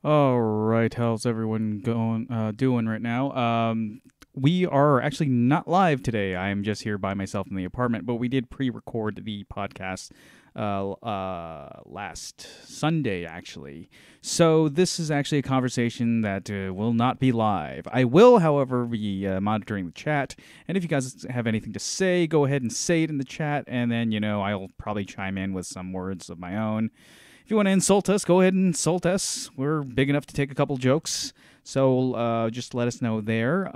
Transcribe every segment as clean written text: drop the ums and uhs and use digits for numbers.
All right, how's everyone doing right now? We are actually not live today. I am just here by myself in the apartment, but we did pre-record the podcast last Sunday, actually. So this is actually a conversation that will not be live. I will, however, be monitoring the chat, and if you guys have anything to say, go ahead and say it in the chat, and then, I'll probably chime in with some words of my own. If you want to insult us, go ahead and insult us. We're big enough to take a couple jokes, so just let us know there.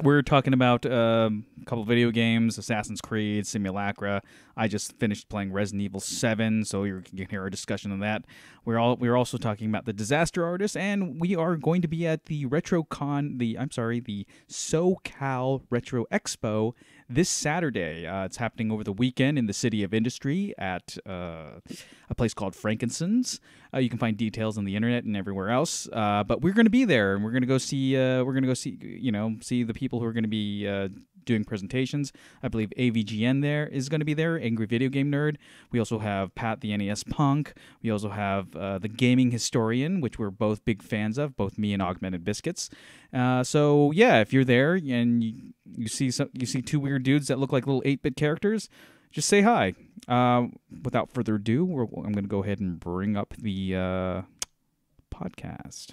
We're talking about a couple video games, Assassin's Creed, Simulacra. I just finished playing Resident Evil 7, so you can hear our discussion on that. We're also talking about the Disaster Artist, and we are going to be at the the SoCal Retro Expo this Saturday. It's happening over the weekend in the City of Industry at a place called Frankincense. You can find details on the internet and everywhere else. But we're going to be there, and we're going to go see the people who are going to be doing presentations. I believe AVGN there is going to be there, Angry Video Game Nerd. We also have Pat the NES Punk. We also have the Gaming Historian, which we're both big fans of, both me and Augmented Biscuits. So yeah, if you're there and you see two weird dudes that look like little 8-bit characters, just say hi. Without further ado, I'm going to go ahead and bring up the podcast.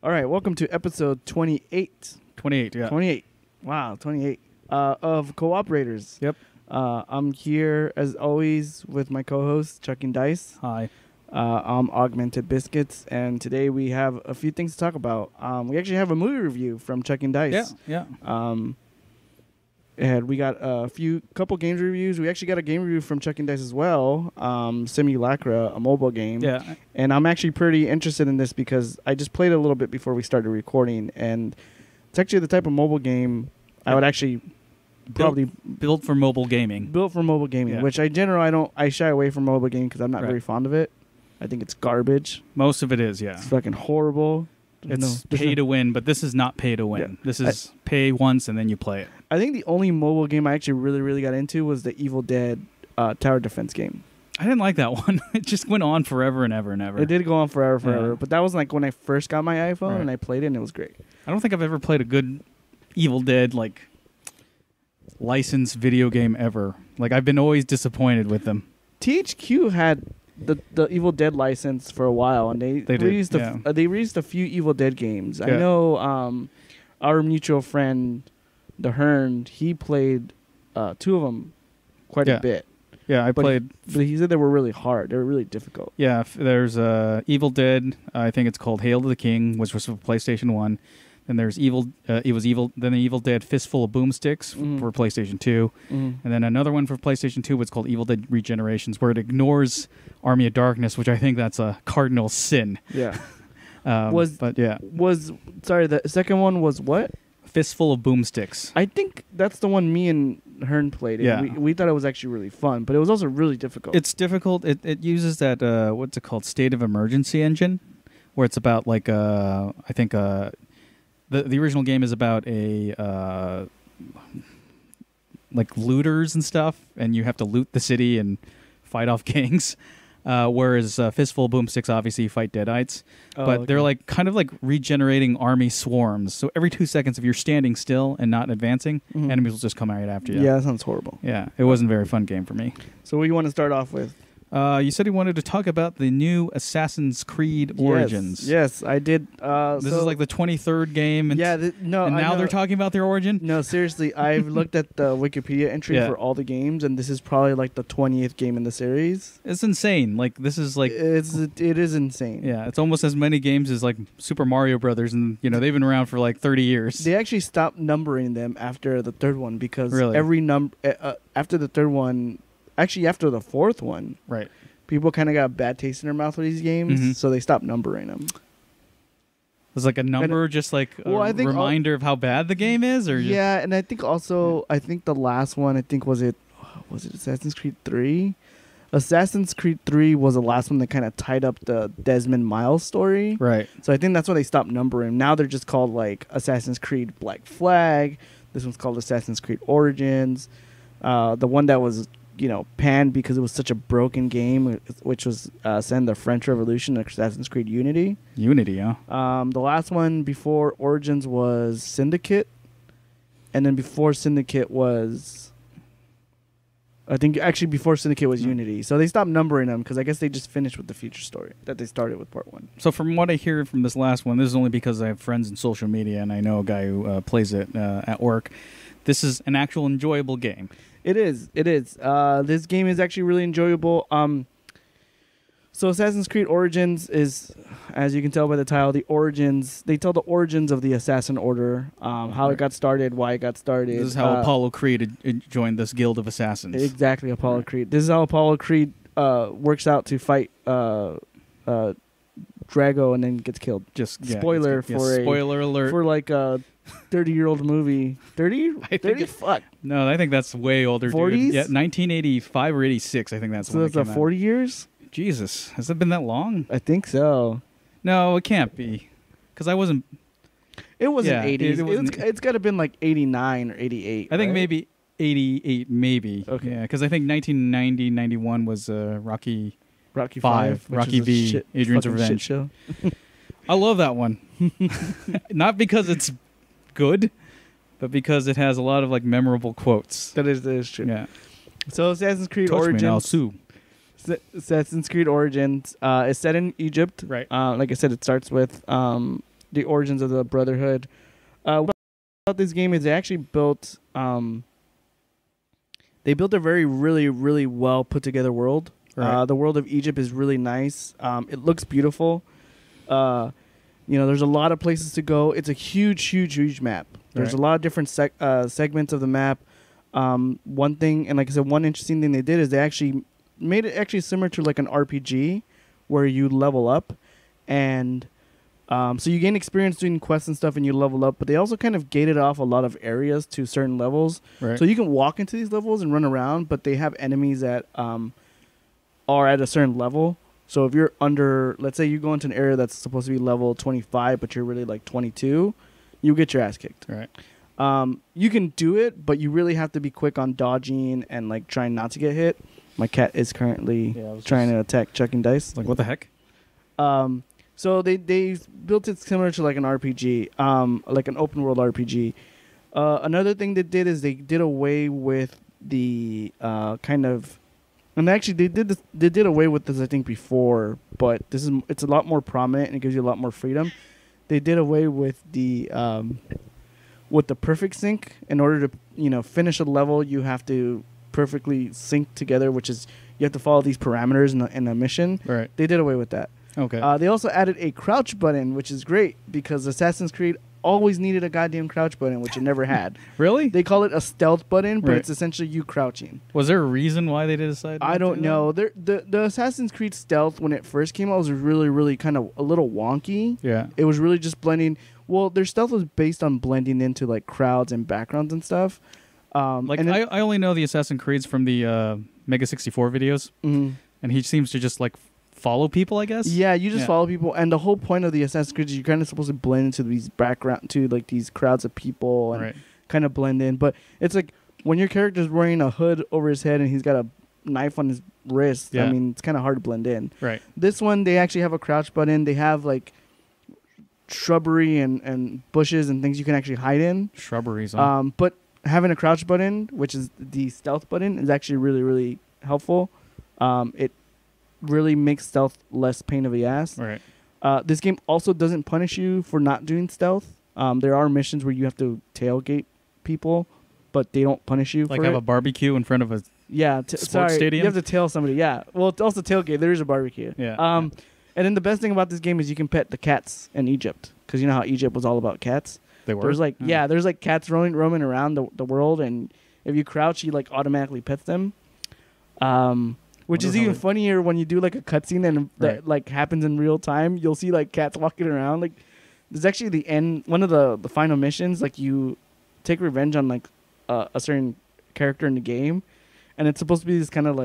All right, welcome to episode 28. 28, yeah. 28. Wow, 28. Of Cooperators. Yep. I'm here, as always, with my co-host, Chucking Dice. Hi. I'm Augmented Biscuits, and today we have a few things to talk about. We actually have a movie review from Chucking Dice. Yeah. And we got couple games reviews. We actually got a game review from Chucking Dice as well, Simulacra, a mobile game. Yeah. And I'm actually pretty interested in this because I just played it a little bit before we started recording, and it's actually the type of mobile game I would actually probably built for mobile gaming. Built for mobile gaming, yeah. Which I shy away from mobile gaming because I'm not very fond of it. I think it's garbage. Most of it is, yeah. It's fucking horrible. It's pay to win, but this is not pay to win. Yeah. This is pay once and then you play it. I think the only mobile game I actually really, really got into was the Evil Dead tower defense game. I didn't like that one. It just went on forever and ever and ever. It did go on forever. Yeah. But that was like when I first got my iPhone and I played it and it was great. I don't think I've ever played a good Evil Dead licensed video game ever. I've been always disappointed with them. THQ had the Evil Dead license for a while, and they released a few Evil Dead games. Yeah. I know our mutual friend, the Hearn, he played two of them quite a bit. Yeah, I played. But he said they were really hard. They were really difficult. Yeah, there's Evil Dead. I think it's called Hail to the King, which was for PlayStation 1. Then there's Evil. It was Evil. Then the Evil Dead Fistful of Boomsticks for PlayStation 2, and then another one for PlayStation 2 was called Evil Dead Regenerations, where it ignores Army of Darkness, which I think that's a cardinal sin. Yeah. Sorry, the second one was what? Fistful of Boomsticks. I think that's the one me and Hearn played. Yeah. We thought it was actually really fun, but it was also really difficult. It's difficult. It uses that what's it called, State of Emergency engine, where it's about like I think the original game is about a like looters and stuff, and you have to loot the city and fight off gangs. Whereas Fistful of Boomsticks, obviously you fight deadites, but they're like kind of like regenerating army swarms. So every 2 seconds, if you're standing still and not advancing, enemies will just come right after you. Yeah, that sounds horrible. Yeah, it wasn't a very fun game for me. So what do you want to start off with? You said you wanted to talk about the new Assassin's Creed Origins. Yes, I did. This is like the 23rd game. And, now they're talking about their origin? No, seriously, I've looked at the Wikipedia entry for all the games, and this is probably like the 20th game in the series. It's insane. Like, this is like... It is insane. Yeah, it's almost as many games as like Super Mario Brothers, and they've been around for like 30 years. They actually stopped numbering them after the third one because really? every after the third one... Actually, after the fourth one, right? People kind of got a bad taste in their mouth with these games, so they stopped numbering them. Was like a number just like a reminder of how bad the game is, or yeah? And I think also, I think the last one, was it Assassin's Creed 3? Assassin's Creed 3 was the last one that kind of tied up the Desmond Miles story, right? So I think that's why they stopped numbering. Now they're just called like Assassin's Creed Black Flag. This one's called Assassin's Creed Origins. The one that was panned because it was such a broken game, which was set in the French Revolution, Assassin's Creed Unity. Unity, yeah. The last one before Origins was Syndicate, and then before Syndicate was... I think actually before Syndicate was Unity. So they stopped numbering them because I guess they just finished with the feature story that they started with part 1. So from what I hear from this last one, this is only because I have friends in social media and I know a guy who plays it at work. This is an actual enjoyable game. It is. This game is actually really enjoyable. So Assassin's Creed Origins is, as you can tell by the title, the origins. They tell the origins of the Assassin Order, how it got started, why it got started. This is how Apollo Creed joined this guild of assassins. Exactly, Apollo Creed. This is how Apollo Creed works out to fight Drago and then gets killed. Spoiler spoiler alert for like a 30-year-old movie. 30? 30? Fuck. No, I think that's way older. 40s? Dude. Yeah, 1985 or 86. I think that's. So that's 40 years. Jesus, has it been that long? I think so. No, it can't be, because I wasn't. It wasn't 80s. It's got to have been like 89 or 88. I think maybe 88, maybe. Okay. Yeah, because I think 1990, 91 was Rocky 5, Rocky V, Adrian's Revenge. Shit show. I love that one. Not because it's good, but because it has a lot of like memorable quotes. That is true. Yeah. So Assassin's Creed Touch Origins. Me, I'll sue. Assassin's Creed Origins is set in Egypt. Right. Like I said, it starts with the origins of the Brotherhood. What about this game is they actually built a very really really well put together world. Right. The world of Egypt is really nice. It looks beautiful. There's a lot of places to go. It's a huge map. There's a lot of different segments of the map. One thing, and like I said, one interesting thing they did is they actually made it actually similar to like an RPG where you level up. And so you gain experience doing quests and stuff and you level up. But they also kind of gated off a lot of areas to certain levels. Right. So you can walk into these levels and run around, but they have enemies that are at a certain level. So if you're under, let's say you go into an area that's supposed to be level 25, but you're really like 22, you get your ass kicked. Right. You can do it, but you really have to be quick on dodging and like trying not to get hit. My cat is currently trying to attack chucking dice. Like, what the heck? So they built it similar to like an RPG, like an open world RPG. Another thing they did is they did away with the and actually they did away with this I think before, but it's a lot more prominent and it gives you a lot more freedom. They did away with the perfect sync. In order to finish a level, you have to perfectly sync together, which is you have to follow these parameters in a mission. Right. They did away with that. Okay. They also added a crouch button, which is great because Assassin's Creed always needed a goddamn crouch button, which it never had. Really? They call it a stealth button, but it's essentially you crouching. Was there a reason why they decided? I don't know. The Assassin's Creed Stealth, when it first came out, was really, really kind of a little wonky. Yeah. It was really just blending. Well, their stealth was based on blending into like crowds and backgrounds and stuff. I only know the Assassin's Creeds from the Mega 64 videos, and he seems to just like follow people, I guess. Yeah, you just follow people, and the whole point of the Assassin's Creed is you're kind of supposed to blend into these these crowds of people and kind of blend in. But it's like when your character's wearing a hood over his head and he's got a knife on his wrist. I mean, it's kind of hard to blend in. Right. This one, they actually have a crouch button. They have like shrubbery and bushes and things you can actually hide in. Shrubberies. But having a crouch button, which is the stealth button, is actually really, really helpful. It really makes stealth less pain of the ass. Right. This game also doesn't punish you for not doing stealth. There are missions where you have to tailgate people, but they don't punish you like for have it. A barbecue in front of a sports stadium? You have to tail somebody. Yeah. Well, it's also tailgate. There is a barbecue. Yeah. And then the best thing about this game is you can pet the cats in Egypt, because you know how Egypt was all about cats. They were. There's there's like cats roaming around the world, and if you crouch, you like automatically pet them. Which is even funnier when you do like a cutscene and that like happens in real time. You'll see like cats walking around. Like there's actually the end, one of the final missions. Like you take revenge on like a certain character in the game, and it's supposed to be this kind of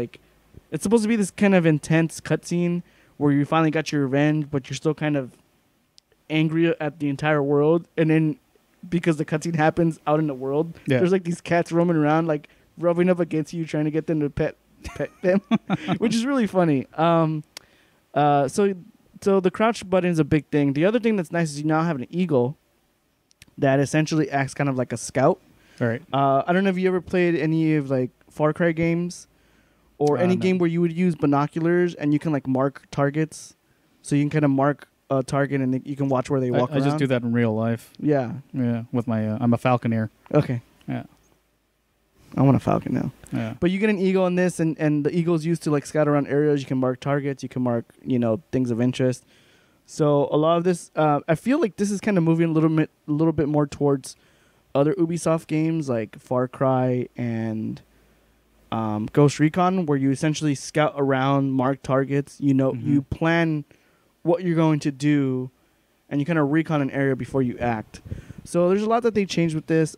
intense cutscene where you finally got your revenge, but you're still kind of angry at the entire world. And then because the cutscene happens out in the world, there's like these cats roaming around, like rubbing up against you, trying to get them to pet them, which is really funny. So the crouch button is a big thing. The other thing that's nice is you now have an eagle that essentially acts kind of like a scout. All right. I don't know if you ever played any of like Far Cry games or any game where you would use binoculars and you can like mark targets. So you can kind of mark a target and you can watch where they walk around. I just do that in real life. Yeah. Yeah. With my, I'm a falconer. Okay. Yeah. I want a falcon now. Yeah. But you get an eagle in this, and the eagle's used to like scout around areas. You can mark targets. You can mark, things of interest. So a lot of this, I feel like this is kind of moving a little bit more towards other Ubisoft games like Far Cry and Ghost Recon, where you essentially scout around, mark targets. You plan what you're going to do, and you kind of recon an area before you act. So there's a lot that they changed with this.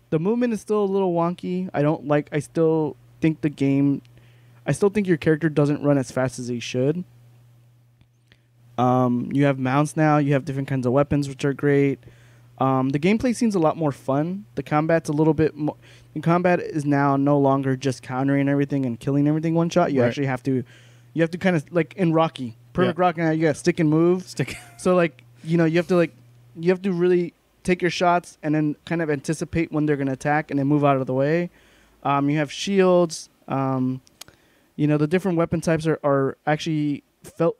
The movement is still a little wonky. I still think your character doesn't run as fast as he should. You have mounts now. You have different kinds of weapons, which are great. The gameplay seems a lot more fun. The combat's a little bit more... The combat is now no longer just countering everything and killing everything one shot. You actually have to... You have to kind of... Like in Rocky. Perfect Rocky now, you got to stick and move. So, like, you have to really... take your shots and then kind of anticipate when they're going to attack and then move out of the way. You have shields. The different weapon types are actually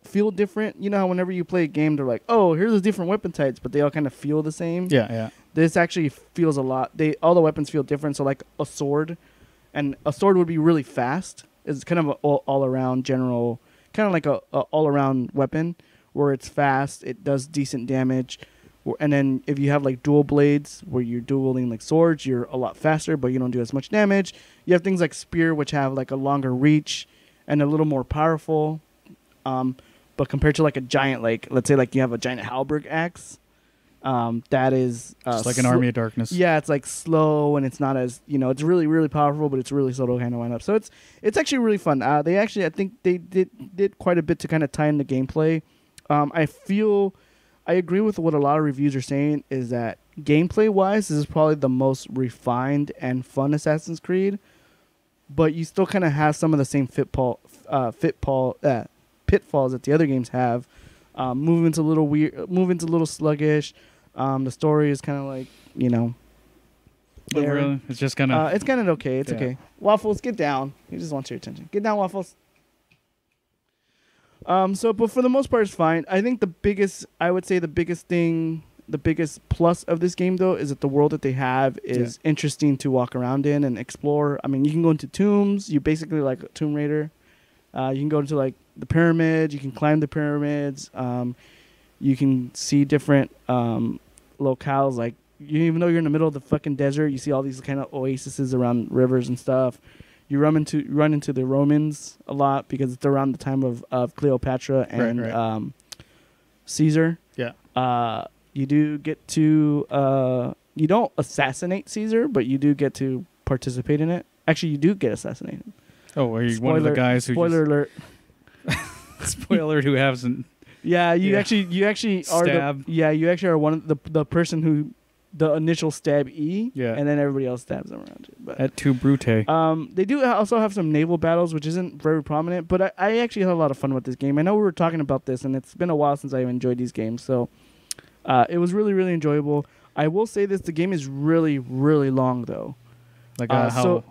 feel different. You know how whenever you play a game, they're like, oh, here's the different weapon types, but they all kind of feel the same. Yeah. This actually feels a lot. All the weapons feel different. So like a sword, and a sword would be really fast. It's kind of an all-around general, kind of like a all-around weapon where it's fast. It does decent damage. And then if you have like dual blades where you're dueling like swords, you're a lot faster, but you don't do as much damage. You have things like spear, which have like a longer reach and a little more powerful. But compared to like a giant, like let's say like you have a giant halberd axe, that is just like an army of darkness. Yeah, it's like slow and it's not as it's really really powerful, but it's really slow to kind of wind up. So it's actually really fun. I think they did quite a bit to kind of tie in the gameplay. I agree with what a lot of reviews are saying is that gameplay-wise, this is probably the most refined and fun Assassin's Creed, but you still kind of have some of the same pitfalls that the other games have. Movement's a little weird, movement's a little sluggish. The story is kind of like, really, it's just kind of... it's kind of okay. It's okay. Waffles, get down. He just wants your attention. Get down, Waffles. But for the most part, it's fine. I think the biggest plus of this game, though, is that the world that they have is interesting to walk around in and explore. I mean, you can go into tombs. You basically like a Tomb Raider. You can go into like the pyramids. You can climb the pyramids. You can see different locales. Like, even though you're in the middle of the fucking desert, you see all these kind of oases around rivers and stuff. You run into the Romans a lot because it's around the time of Cleopatra and Caesar. Yeah. You do get to you don't assassinate Caesar, but you do get to participate in it. Actually, you do get assassinated. Oh, are you one of the guys who? Spoiler alert. Spoiler alert! Who hasn't? Yeah, you actually stab. You actually are one of the person who the initial stab E. Yeah. And then everybody else stabs them around it. But at 2 Brute. They do also have some naval battles, which isn't very prominent, but I actually had a lot of fun with this game. I know we were talking about this, and it's been a while since I've enjoyed these games, so it was really, really enjoyable. I will say this: the game is really, really long, though. Like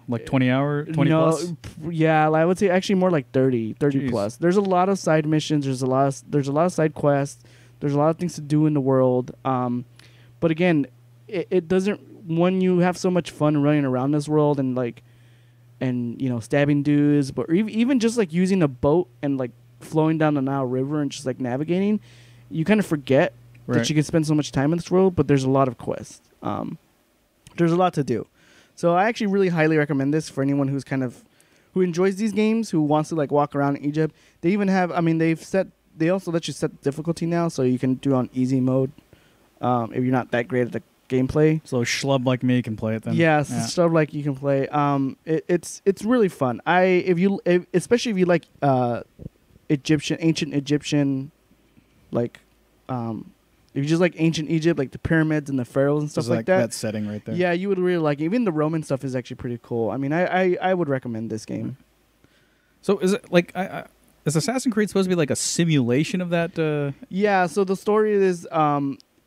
like 20 hours, 20 plus? Yeah, I would say actually more like 30 Jeez. plus. There's a lot of side missions. There's a lot of side quests. There's a lot of things to do in the world. But again, it doesn't. When you have so much fun running around this world and stabbing dudes, but even just like using a boat and like flowing down the Nile River and just like navigating, you kind of forget that you can spend so much time in this world. But there's a lot of quests. There's a lot to do. So I actually really highly recommend this for anyone who enjoys these games, who wants to like walk around in Egypt. They even have, they also let you set difficulty now, so you can do on easy mode if you're not that great at the gameplay. So a schlub like me can play it then. Yeah, schlub like you can play. It's really fun. Especially if you like ancient Egyptian, like if you just like ancient Egypt, like the pyramids and the pharaohs and stuff like that. That setting right there. Yeah, you would really like it. Even the Roman stuff is actually pretty cool. I mean, I would recommend this game. So is it like is Assassin's Creed supposed to be like a simulation of that? Yeah. So the story is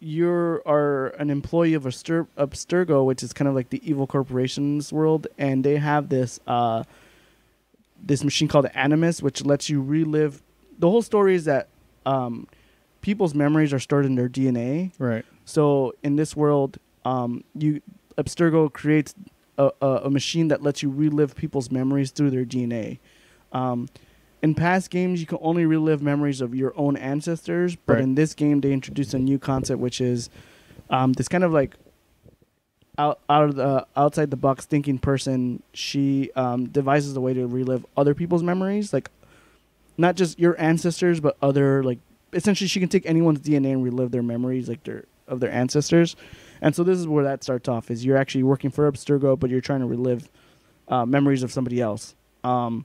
you are an employee of Abstergo, which is kind of like the evil corporation's world, and they have this this machine called the Animus, which lets you relive. The whole story is that people's memories are stored in their DNA. Right. So in this world, Abstergo creates a machine that lets you relive people's memories through their DNA. In past games, you can only relive memories of your own ancestors, but in this game, they introduced a new concept, which is this kind of like outside the box thinking person. She devises a way to relive other people's memories, like not just your ancestors, but other like. Essentially, she can take anyone's DNA and relive their memories, like of their ancestors. And so this is where that starts off: is you're actually working for Abstergo, but you're trying to relive memories of somebody else. And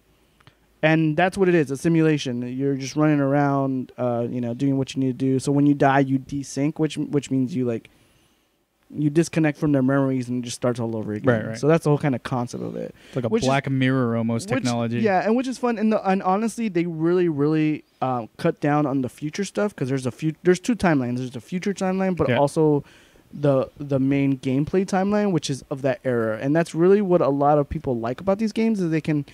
that's what it is—a simulation. You're just running around, doing what you need to do. So when you die, you desync, which means you disconnect from their memories and it just starts all over again. Right. So that's the whole kind of concept of it. It's like a Black Mirror almost technology. Yeah, and which is fun. And honestly, they really, really cut down on the future stuff because there's two timelines. There's the future timeline, but also the main gameplay timeline, which is of that era. And that's really what a lot of people like about these games is they can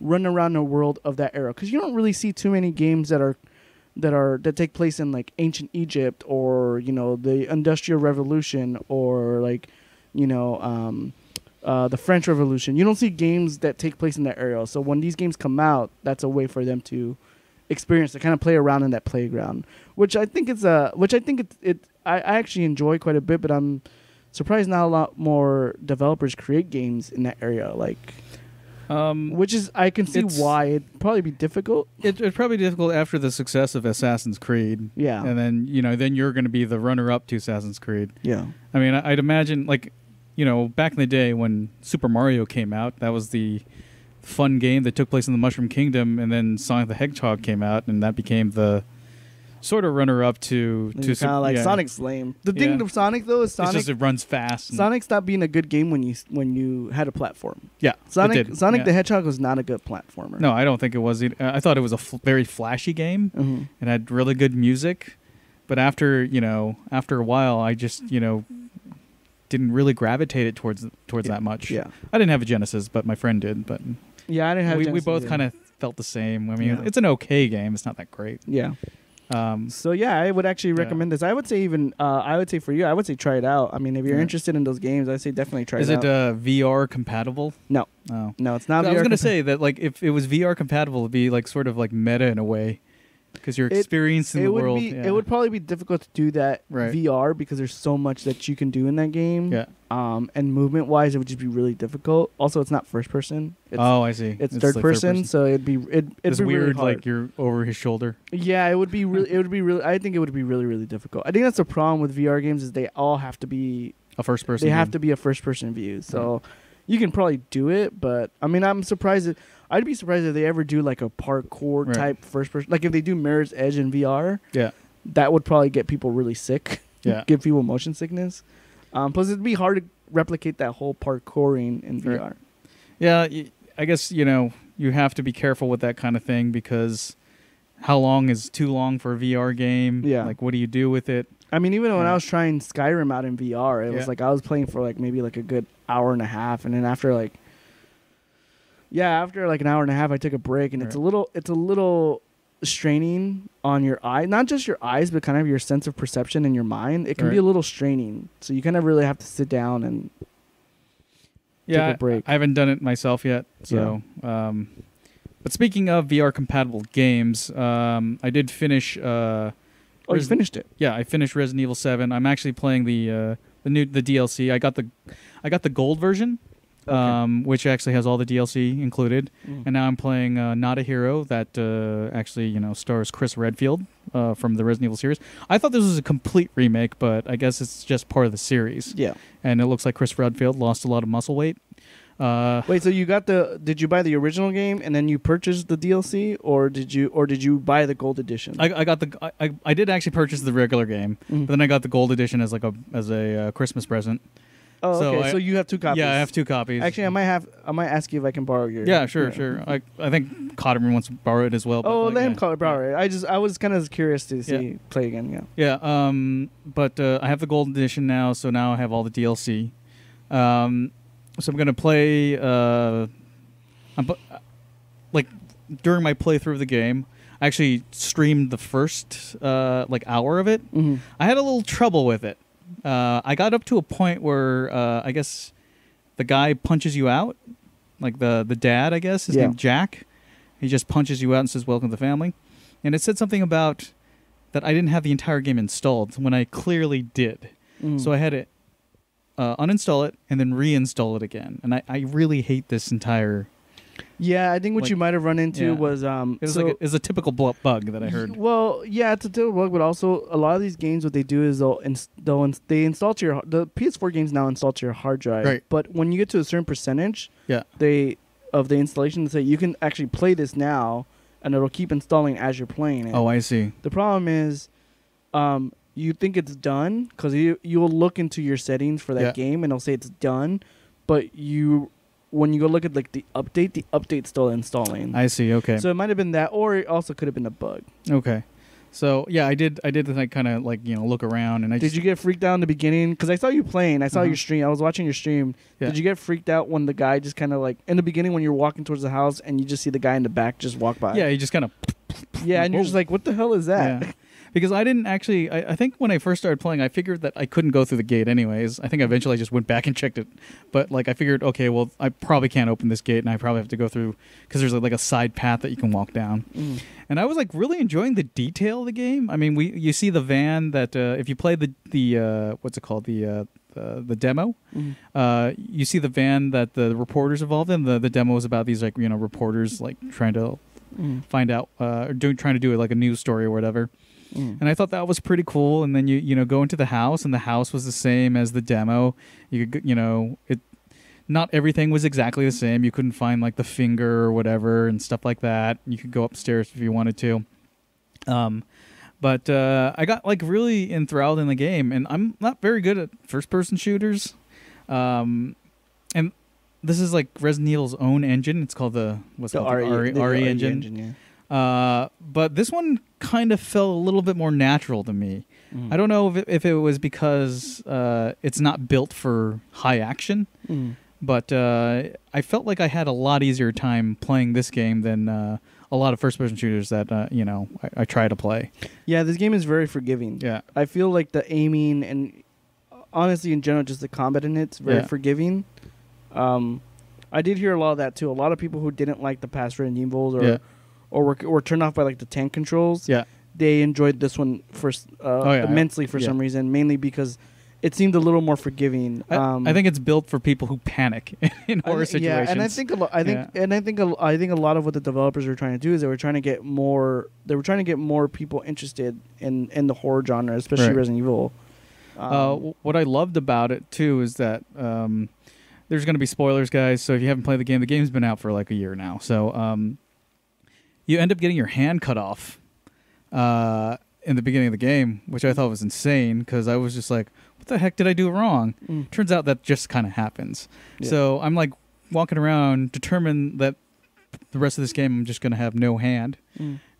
run around the world of that era. Because you don't really see too many games that take place in like ancient Egypt or the Industrial Revolution or like the French Revolution. You don't see games that take place in that area. So when these games come out, that's a way for them to experience to kind of play around in that playground, which I think I actually enjoy quite a bit. But I'm surprised not a lot more developers create games in that area like. Which is, I can see why it'd probably be difficult. It'd probably be difficult after the success of Assassin's Creed. Yeah. And then, then you're going to be the runner-up to Assassin's Creed. Yeah. I mean, I'd imagine, like, back in the day when Super Mario came out, that was the fun game that took place in the Mushroom Kingdom, and then Sonic the Hedgehog came out, and that became the sort of runner-up to kind of like Sonic's lame. The thing with Sonic though is Sonic it runs fast. Sonic stopped being a good game when you had a platform. Yeah, Sonic the Hedgehog was not a good platformer. No, I don't think it was. I thought it was a very flashy game and had really good music, but after a while, I just didn't really gravitate it towards that much. Yeah, I didn't have a Genesis, but my friend did. But yeah, I didn't have. We both kind of felt the same. I mean, it's an okay game. It's not that great. Yeah. So yeah, I would actually recommend this. I would say for you, I would say try it out. I mean, if you're interested in those games, I'd say definitely try it out. Is it VR compatible? No. Oh. No, it's not. I was going to say that like if it was VR compatible, it'd be like sort of like meta in a way. because you're experiencing the world. It would probably be difficult to do that VR because there's so much that you can do in that game. Yeah. And movement wise, it would just be really difficult. Also, it's not first person. I see. It's third person, so it'd be it's be weird. Really hard. Like you're over his shoulder. Yeah, it would be really. It would be really. I think it would be really, really difficult. I think that's the problem with VR games is they all have to be a first person. They have to be a first person view. So you can probably do it, but I mean, I'm surprised. I'd be surprised if they ever do like a parkour type first person. Like if they do Mirror's Edge in VR, that would probably get people really sick. Yeah, give people motion sickness. Plus, it'd be hard to replicate that whole parkouring in VR. Yeah, I guess you have to be careful with that kind of thing because how long is too long for a VR game? Yeah, like what do you do with it? I mean, even when I was trying Skyrim out in VR, it was like I was playing for like maybe like a good hour and a half, and then after like an hour and a half, I took a break, and it's a little straining on your eye, not just your eyes, but kind of your sense of perception and your mind. It can be a little straining, so you kind of really have to sit down and take a break. I haven't done it myself yet, so. Yeah. But speaking of VR compatible games, I did finish. You finished it? Yeah, I finished Resident Evil 7. I'm actually playing the DLC. I got the gold version. Which actually has all the DLC included, and now I'm playing Not a Hero that actually stars Chris Redfield from the Resident Evil series. I thought this was a complete remake, but I guess it's just part of the series. Yeah, and it looks like Chris Redfield lost a lot of muscle weight. Wait, so did you buy the original game and then you purchased the DLC, or did you buy the gold edition? I did actually purchase the regular game, but then I got the gold edition as a Christmas present. Oh, okay. So you have two copies. Yeah, I have two copies. Actually, I might ask you if I can borrow your. Yeah, sure. I think Cotter wants to borrow it as well. But let him borrow it. I was kind of curious to see play again. Yeah. Yeah. But I have the gold edition now, so now I have all the DLC. So I'm gonna play. Like during my playthrough of the game, I actually streamed the first hour of it. Mm-hmm. I had a little trouble with it. I got up to a point where I guess the guy punches you out, like the dad, I guess, his name Jack. He just punches you out and says, "Welcome to the family." And it said something about that I didn't have the entire game installed when I clearly did. So I had to uninstall it and then reinstall it again. And I really hate this entire... Yeah, I think what you might have run into was it's a typical bug that I heard. Well, yeah, it's a typical bug, but also a lot of these games, what they do is they install to the PS4 games now install to your hard drive. Right. But when you get to a certain percentage, of the installation, they say you can actually play this now, and it'll keep installing as you're playing it. Oh, I see. The problem is, you think it's done because you'll look into your settings for that game, and it'll say it's done, but when you go look at like the update's still installing. I see. Okay. So it might have been that, or it also could have been a bug. Okay. So yeah, I did like kind of like look around, and did you get freaked out in the beginning? Because I saw you playing. I saw your stream. I was watching your stream. Yeah. Did you get freaked out when the guy just kind of like in the beginning when you're walking towards the house and you just see the guy in the back just walk by? Yeah, he just kind of. Yeah, and you're just like, what the hell is that? Yeah. Because I didn't actually... I think when I first started playing, I figured that I couldn't go through the gate anyways. I think eventually I just went back and checked it. But like I figured, okay, well, I probably can't open this gate, and I probably have to go through... Because there's like a side path that you can walk down. And I was like really enjoying the detail of the game. I mean, you see the van that... if you play the what's it called? The demo. You see the van that the reporters involved in. The demo is about these like reporters like trying to find out... trying to do like a news story or whatever. And I thought that was pretty cool. And then you go into the house, and the house was the same as the demo. Not everything was exactly the same. You couldn't find like the finger or whatever and stuff like that. You could go upstairs if you wanted to. But I got like really enthralled in the game, and I'm not very good at first-person shooters. And this is like Resident Evil's own engine. It's called the RE engine. But this one kind of felt a little bit more natural to me. I don't know if it was because it's not built for high action, but I felt like I had a lot easier time playing this game than a lot of first-person shooters that I try to play. Yeah, this game is very forgiving. Yeah, I feel like the aiming and honestly in general just the combat in it's very forgiving. I did hear a lot of that too. A lot of people who didn't like the past Resident Evils or were turned off by like the tank controls. Yeah. They enjoyed this one immensely for some reason, mainly because it seemed a little more forgiving. I think it's built for people who panic in horror situations. Yeah, and I think a lot of what the developers were trying to do is they were trying to get more people interested in the horror genre, especially Resident Evil. What I loved about it too is that there's going to be spoilers, guys. So if you haven't played the game's been out for like a year now. So you end up getting your hand cut off in the beginning of the game, which I thought was insane because I was just like, what the heck did I do wrong? Turns out that just kind of happens. Yeah. So I'm like walking around determined that the rest of this game I'm just going to have no hand.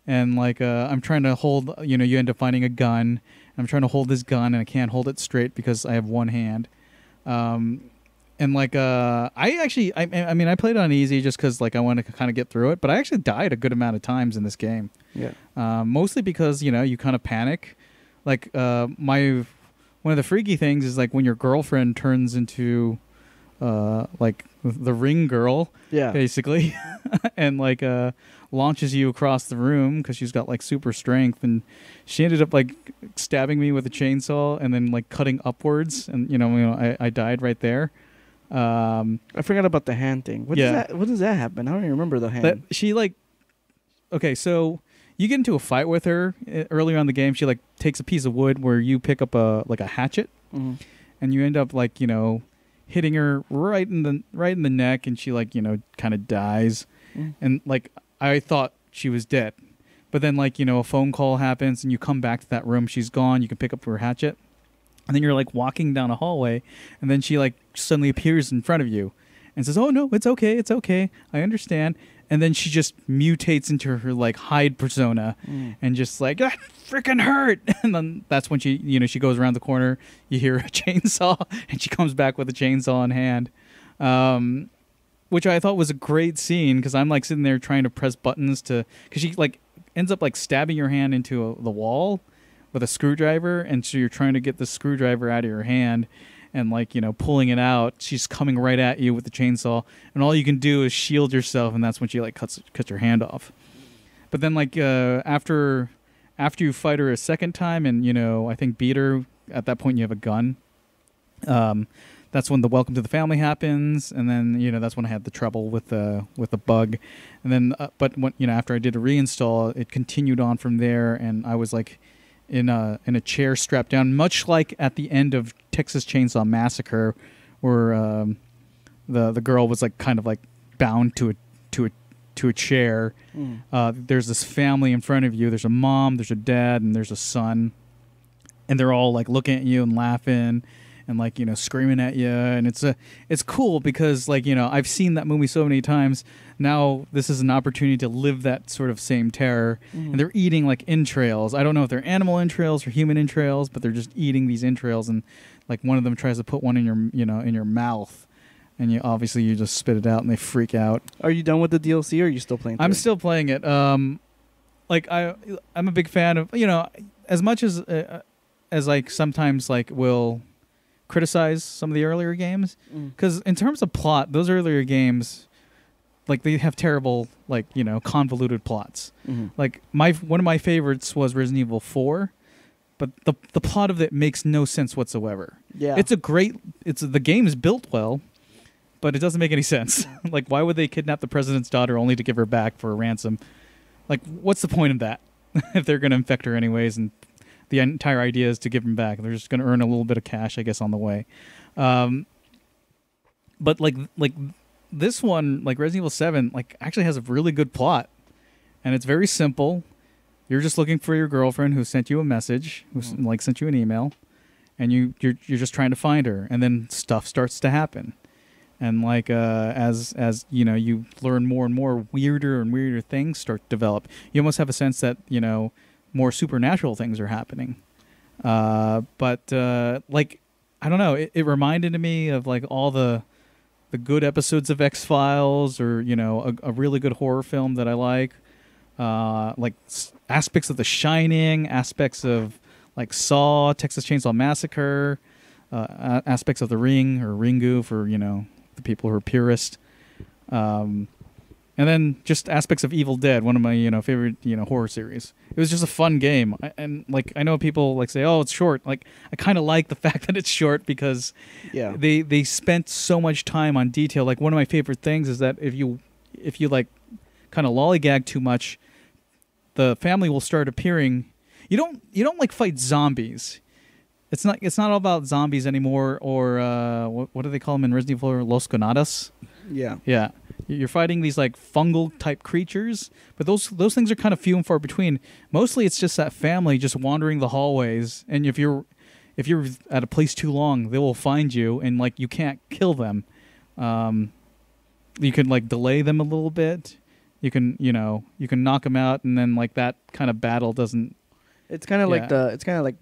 And like I'm trying to hold, you end up finding a gun. I'm trying to hold this gun and I can't hold it straight because I have one hand. And like I played on easy just because like I wanted to kind of get through it, but I actually died a good amount of times in this game. Yeah. Mostly because you kind of panic. Like one of the freaky things is like when your girlfriend turns into like the ring girl, basically, and like launches you across the room because she's got like super strength, and she ended up like stabbing me with a chainsaw and then like cutting upwards, and I died right there. I forgot about the hand thing. What does that happen? I don't even remember the hand. So you get into a fight with her earlier on in the game. She like takes a piece of wood where you pick up a hatchet, and you end up like hitting her right in the neck, and she like kind of dies, and like I thought she was dead, but then like a phone call happens and you come back to that room. She's gone. You can pick up her hatchet. And then you're like walking down a hallway, and then she like suddenly appears in front of you and says, "Oh no, it's okay. I understand." And then she just mutates into her like Hyde persona and just like, "That freaking hurt." And then that's when she goes around the corner. You hear a chainsaw, and she comes back with a chainsaw in hand, which I thought was a great scene because I'm like sitting there trying to press buttons because she like ends up like stabbing your hand into the wall with a screwdriver, and so you're trying to get the screwdriver out of your hand and like pulling it out. She's coming right at you with the chainsaw, and all you can do is shield yourself, and that's when she like cuts your hand off. But then like after you fight her a second time and I think beat her, at that point you have a gun. That's when the welcome to the family happens, and then that's when I had the trouble with the bug, and then but when after I did a reinstall, it continued on from there, and I was like in a chair strapped down, much like at the end of Texas Chainsaw Massacre, where the girl was like kind of like bound to a chair. There's this family in front of you. There's a mom, there's a dad, and there's a son, and they're all like looking at you and laughing and like screaming at you, and it's cool because like I've seen that movie so many times. Now this is an opportunity to live that sort of same terror, and they're eating like entrails. I don't know if they're animal entrails or human entrails, but they're just eating these entrails, and like one of them tries to put one in your in your mouth, and you just spit it out, and they freak out. Are you done with the DLC, or are you still playing? I'm still playing it. Like I'm a big fan of as much as like sometimes like will criticize some of the earlier games, because in terms of plot, those earlier games, like they have terrible like convoluted plots. Like one of my favorites was Resident Evil 4, but the plot of it makes no sense whatsoever. Yeah, the game is built well, but it doesn't make any sense. Like, why would they kidnap the president's daughter only to give her back for a ransom? Like, what's the point of that if they're going to infect her anyways, and the entire idea is to give them back? They're just going to earn a little bit of cash, I guess, on the way. But like this one, like Resident Evil 7, like actually has a really good plot, and it's very simple. You're just looking for your girlfriend who sent you a message, who like sent you an email, and you're just trying to find her, and then stuff starts to happen. And like as you learn more and more, weirder and weirder things start to develop. You almost have a sense that more supernatural things are happening. But like I don't know, it reminded me of like all the good episodes of X-Files, or a really good horror film that I like aspects of The Shining, aspects of like Saw, Texas Chainsaw Massacre, aspects of The Ring, or Ringu for the people who are purist. And then just aspects of Evil Dead, one of my favorite horror series. It was just a fun game, and like I know people like say, "Oh, it's short." Like I kind of like the fact that it's short because they spent so much time on detail. Like one of my favorite things is that if you like kind of lollygag too much, the family will start appearing. You don't like fight zombies. It's not all about zombies anymore, or what do they call them in Resident Evil? Los Conadas. Yeah. You're fighting these like fungal type creatures, but those things are kind of few and far between. Mostly, it's just that family just wandering the hallways, and if you're at a place too long, they will find you, and like you can't kill them. You can like delay them a little bit. You can knock them out, and then like that kind of battle doesn't. It's kind of like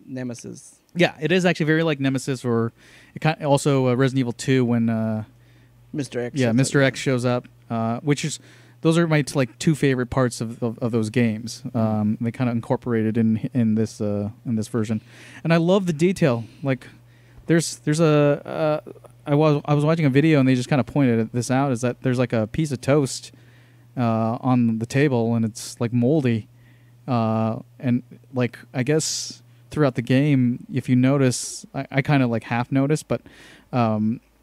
Nemesis. Yeah, it is actually very like Nemesis, or it kind of also Resident Evil 2 when. Mr. X. Yeah, Mr. X shows up, those are my two favorite parts of those games. They kind of incorporated in this version, and I love the detail. Like, there's I was watching a video and they just kind of pointed this out, is that there's like a piece of toast on the table and it's like moldy, and like I guess throughout the game, if you notice, I kind of like half noticed, but.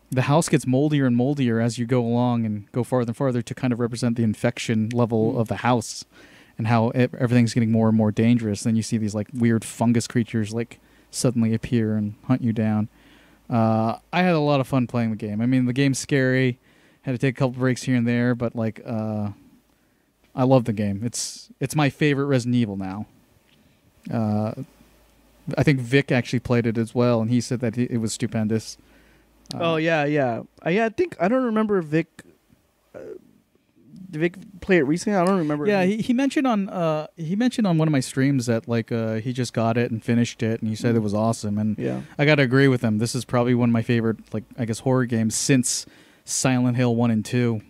The house gets moldier and moldier as you go along and go farther and farther to kind of represent the infection level of the house and how everything's getting more and more dangerous. Then you see these like weird fungus creatures like suddenly appear and hunt you down. I had a lot of fun playing the game. I mean, the game's scary. Had to take a couple breaks here and there, but like I love the game. It's my favorite Resident Evil now. I think Vic actually played it as well, and he said that it was stupendous. Yeah. I think I don't remember Vic. Did Vic play it recently? I don't remember. Yeah, he mentioned on one of my streams that like he just got it and finished it, and he said it was awesome. And I gotta agree with him. This is probably one of my favorite horror games since Silent Hill 1 and 2.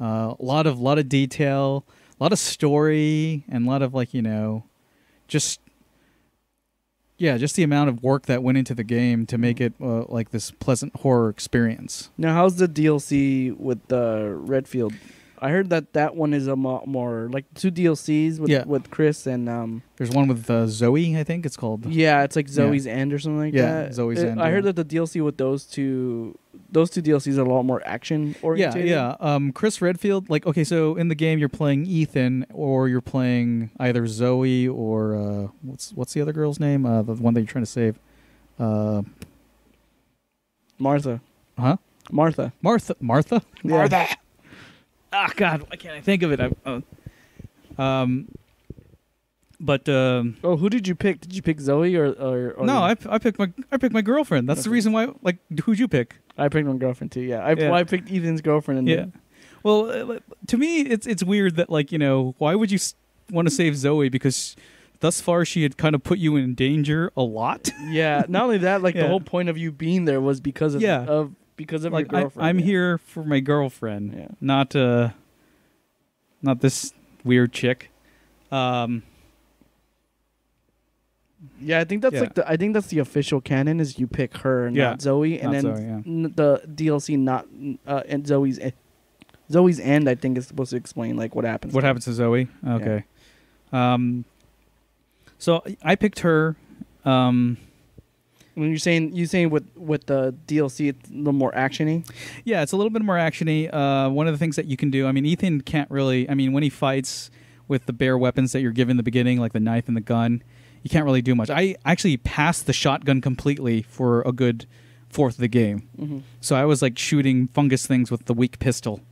A lot of detail, a lot of story, and a lot of just. Yeah, just the amount of work that went into the game to make it like this pleasant horror experience. Now, how's the DLC with Redfield? I heard that one is a more like 2 DLCs with Chris and there's one with Zoe, I think it's called. Yeah, it's like Zoe's End or something like that. Yeah, Zoe's End. I heard that the DLC with those two DLCs are a lot more action oriented. Yeah. Chris Redfield, like, okay, so in the game you're playing Ethan, or you're playing either Zoe or what's the other girl's name? The one that you're trying to save. Martha. Huh? Martha. Martha. Yeah. Martha. Ah, God, why can't I think of it? who did you pick? Did you pick Zoe or no? I picked my girlfriend. That's the reason why. Like, who'd you pick? I picked my girlfriend too. Yeah, I picked Ethan's girlfriend. Well, to me, it's weird that why would you want to save Zoe? Because thus far she had kind of put you in danger a lot. Yeah. Not only that, the whole point of you being there was because of your girlfriend. I'm here for my girlfriend, not this weird chick. Yeah, I think that's the official canon is you pick her, not Zoe, and then the DLC and Zoe's End. I think is supposed to explain what happens. What happens to Zoe? Okay. Yeah. So I picked her. When you're saying with the DLC, it's a little more actiony. Yeah, it's a little bit more actiony. One of the things that you can do, I mean, Ethan can't really. I mean, when he fights with the bare weapons that you're given in the beginning, like the knife and the gun, you can't really do much. I actually passed the shotgun completely for a good fourth of the game. Mm-hmm. So I was shooting fungus things with the weak pistol,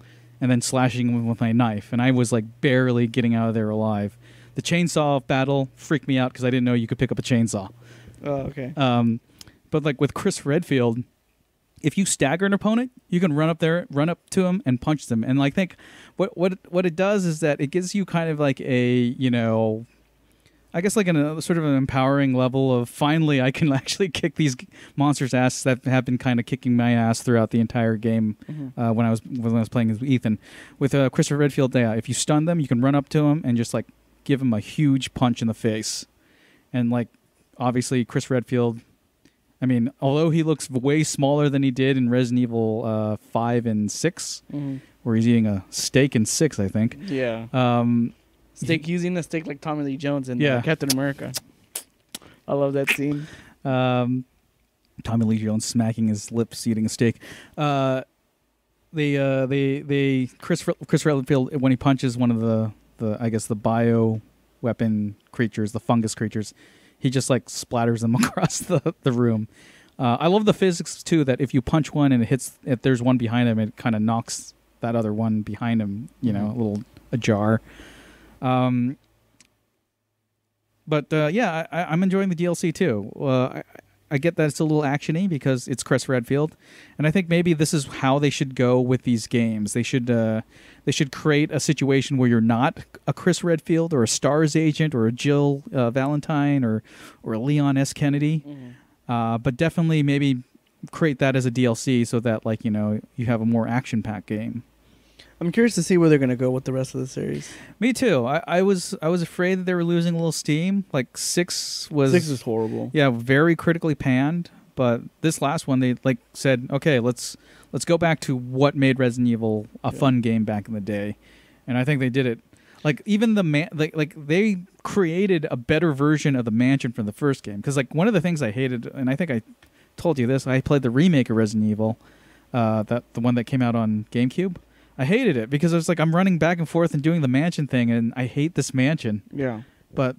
and then slashing them with my knife, and I was barely getting out of there alive. The chainsaw battle freaked me out because I didn't know you could pick up a chainsaw. Oh, okay. But with Chris Redfield, if you stagger an opponent, you can run up to him and punch them. And I think what it does is that it gives you kind of I guess a sort of an empowering level of finally I can actually kick these monsters' ass that have been kind of kicking my ass throughout the entire game. Mm-hmm. When I was playing as Ethan. With Christopher Redfield, if you stun them, you can run up to him and just give him a huge punch in the face. And obviously Chris Redfield, I mean, although he looks way smaller than he did in Resident Evil 5 and 6, mm-hmm. where he's eating a steak in 6, I think. Yeah. Steak using a steak like Tommy Lee Jones in Captain America. I love that scene. Tommy Lee Jones smacking his lips eating a steak. Chris Redfield, when he punches one of the I guess the bio weapon creatures, the fungus creatures, he just like splatters them across the room. I love the physics too, that if you punch one and if there's one behind him, it kind of knocks that other one behind him, you know, a little ajar. I'm enjoying the DLC too. I get that it's a little actiony because it's Chris Redfield, and I think maybe this is how they should go with these games. They should create a situation where you're not a Chris Redfield or a STARS agent or a Jill Valentine or a Leon S. Kennedy, but definitely maybe create that as a DLC so that like you have a more action-packed game. I'm curious to see where they're going to go with the rest of the series. Me too. I was afraid that they were losing a little steam. Like 6 was horrible. Yeah, very critically panned. But this last one, they like said, okay, let's go back to what made Resident Evil a fun game back in the day, and I think they did it. Like even they created a better version of the mansion from the first game. Because like one of the things I hated, and I think I told you this, I played the remake of Resident Evil, the one that came out on GameCube. I hated it because I was like, I'm running back and forth and doing the mansion thing, and I hate this mansion. Yeah. But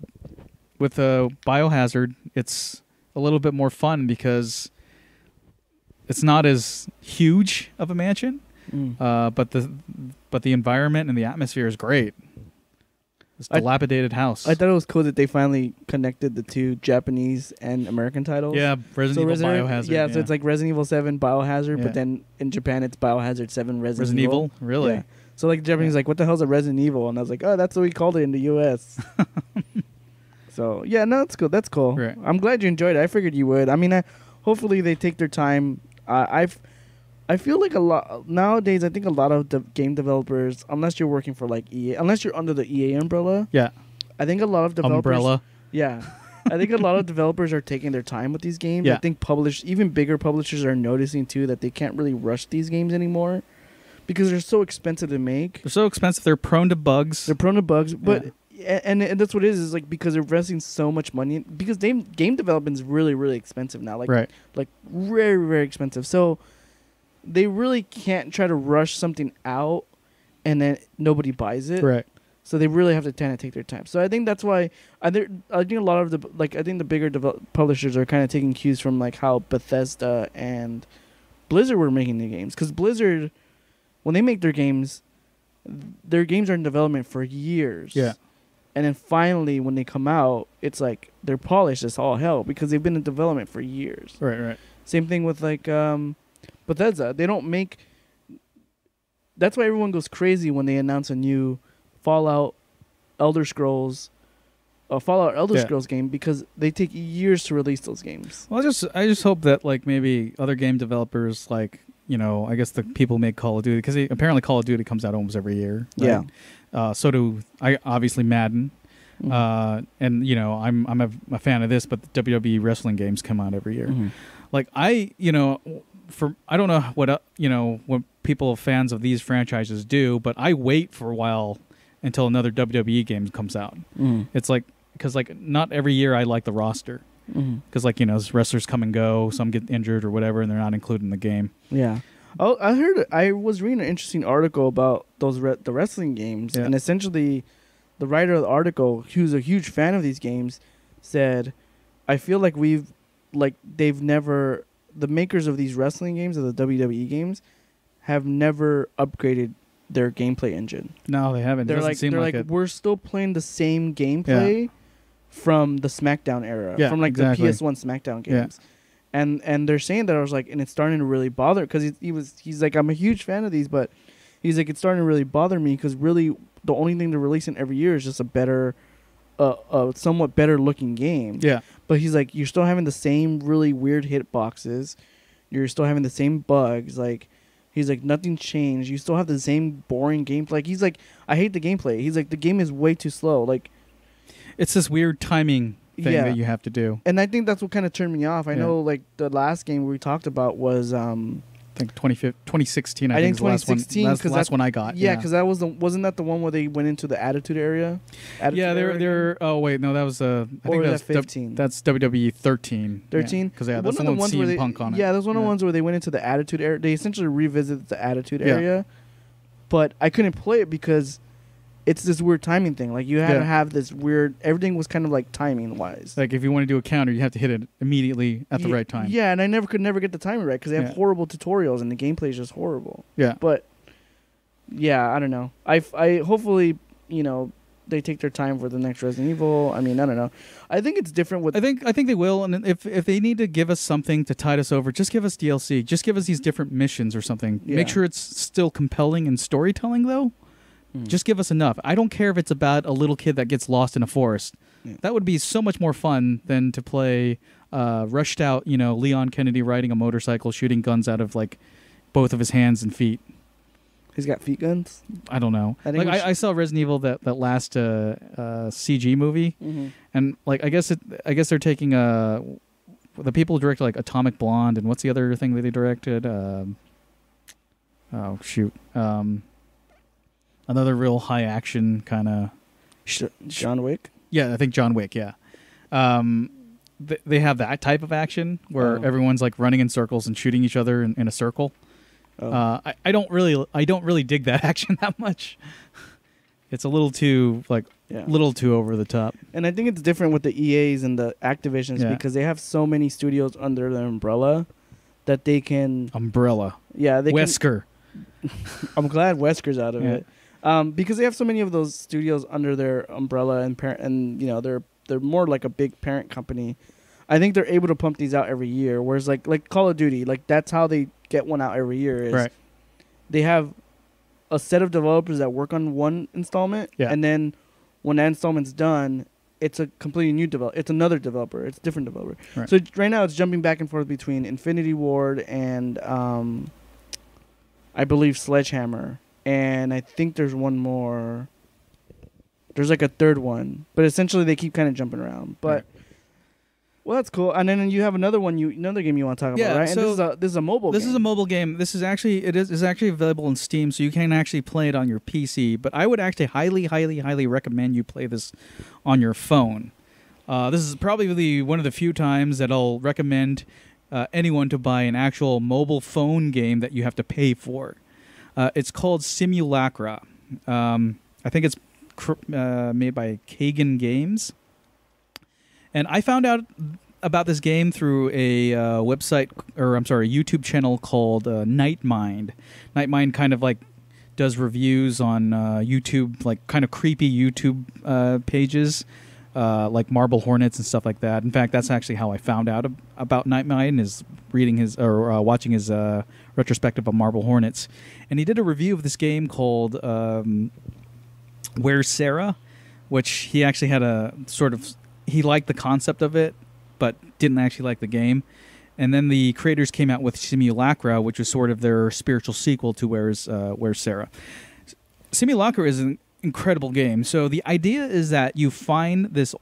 with Biohazard, it's a little bit more fun because it's not as huge of a mansion, but the environment and the atmosphere is great. This dilapidated house. I thought it was cool that they finally connected the two Japanese and American titles. Yeah, Resident Evil Biohazard. Yeah, so it's like Resident Evil 7 Biohazard, but then in Japan it's Biohazard 7 Resident Evil. Really? Yeah. So like the Japanese like, what the hell's a Resident Evil? And I was like, oh, that's what we called it in the U.S. So yeah, no, that's cool. That's cool. Right. I'm glad you enjoyed it. I figured you would. I mean, hopefully they take their time. I feel like a lot nowadays. I think a lot of the game developers, unless you're working for like EA, unless you're under the EA umbrella, I think a lot of developers, I think a lot of developers are taking their time with these games. I think even bigger publishers are noticing too that they can't really rush these games anymore because they're so expensive to make. They're so expensive. They're prone to bugs. But and that's what it is like because they're investing so much money because game development is really really expensive now. Like very very expensive. So they really can't try to rush something out and then nobody buys it. Right. So they really have to kind of take their time. So I think that's why I think a lot of the bigger publishers are kind of taking cues from like how Bethesda and Blizzard were making the games. Because Blizzard, when they make their games are in development for years. Yeah. And then finally when they come out, it's like they're polished as all hell because they've been in development for years. Right. Same thing with like Bethesda. They don't make. That's why everyone goes crazy when they announce a new Fallout Elder Scrolls game because they take years to release those games. Well, I just hope that like maybe other game developers like I guess the people who make Call of Duty because apparently Call of Duty comes out almost every year. Right? Yeah. So do obviously Madden. And I'm a fan of this, but the WWE wrestling games come out every year. Like I don't know what people fans of these franchises do, but I wait for a while until another WWE game comes out. It's like because like not every year I like the roster because wrestlers come and go, some get injured or whatever, and they're not included in the game. Yeah. Oh, I was reading an interesting article about the wrestling games, and essentially, the writer of the article, who's a huge fan of these games, said, "I feel like the makers of these wrestling games, of the WWE games, have never upgraded their gameplay engine. No, they haven't. They're like we're still playing the same gameplay from the SmackDown era, from like the PS1 SmackDown games." And they're saying that I was like, and it's starting to really bother because he's like, I'm a huge fan of these, but he's like, it's starting to really bother me because really the only thing they're releasing every year is just a better, somewhat better looking game. Yeah. But he's like, you're still having the same really weird hitboxes, you're still having the same bugs. Like, he's like, nothing changed. You still have the same boring gameplay. Like, he's like, I hate the gameplay. He's like, the game is way too slow. Like, it's this weird timing thing that you have to do. And I think that's what kind of turned me off. I know like the last game we talked about was think 2016. I think 2016 that's the last one I got. Yeah, because that was wasn't that the one where they went into the Attitude Area? They're. Oh wait, no, that was I think that's 15. That's WWE 13. 13. Because that's the one with CM Punk on it. Yeah, those one of the ones where they went into the Attitude Area. They essentially revisited the Attitude Area, but I couldn't play it because it's this weird timing thing. Like you had to have this weird. Everything was kind of like timing wise. Like if you want to do a counter, you have to hit it immediately at the right time. Yeah, and I could never get the timing right because they have horrible tutorials and the gameplay is just horrible. Yeah, but yeah, I don't know. I hopefully they take their time for the next Resident Evil. I mean, I don't know. I think it's different with. I think they will, and if they need to give us something to tide us over, just give us DLC. Just give us these different missions or something. Yeah. Make sure it's still compelling in storytelling, though. Just give us enough. I don't care if it's about a little kid that gets lost in a forest. Yeah. That would be so much more fun than to play rushed out, Leon Kennedy riding a motorcycle, shooting guns out of like both of his hands and feet. He's got feet guns? I don't know. I saw Resident Evil that last CG movie, and like I guess they're taking the people who directed like Atomic Blonde and what's the other thing that they directed? Another real high action kind of John Wick. Yeah, I think John Wick. Yeah, they have that type of action where everyone's like running in circles and shooting each other in a circle. Oh. I don't really dig that action that much. It's a little too little too over the top. And I think it's different with the EAs and the Activisions because they have so many studios under their umbrella that they can Yeah, they Wesker. I'm glad Wesker's out of it. Because they have so many of those studios under their umbrella and they're more like a big parent company. I think they're able to pump these out every year. Whereas like Call of Duty, like that's how they get one out every year. Is they have a set of developers that work on one installment, and then when that installment's done, it's a completely new developer. It's another developer. It's a different developer. Right. So right now it's jumping back and forth between Infinity Ward and I believe Sledgehammer. And I think there's one more. There's like a third one. But essentially they keep kind of jumping around. But well, that's cool. And then you have another game you want to talk about, right? So and this is a mobile game. This is a mobile game. This is actually is actually available in Steam, so you can actually play it on your PC. But I would actually highly recommend you play this on your phone. This is probably one of the few times that I'll recommend anyone to buy an actual mobile phone game that you have to pay for. It's called Simulacra. I think it's made by Kagan Games. And I found out about this game through a YouTube channel called Nightmind. Nightmind kind of like does reviews on YouTube, like kind of creepy YouTube pages, like Marble Hornets and stuff like that. In fact, that's actually how I found out about Nightmind, is reading his or watching his retrospective of Marble Hornets. And he did a review of this game called Where's Sarah, which he actually had a sort of... He liked the concept of it, but didn't actually like the game. And then the creators came out with Simulacra, which was sort of their spiritual sequel to Where's Sarah. Simulacra is an incredible game. So the idea is that you find this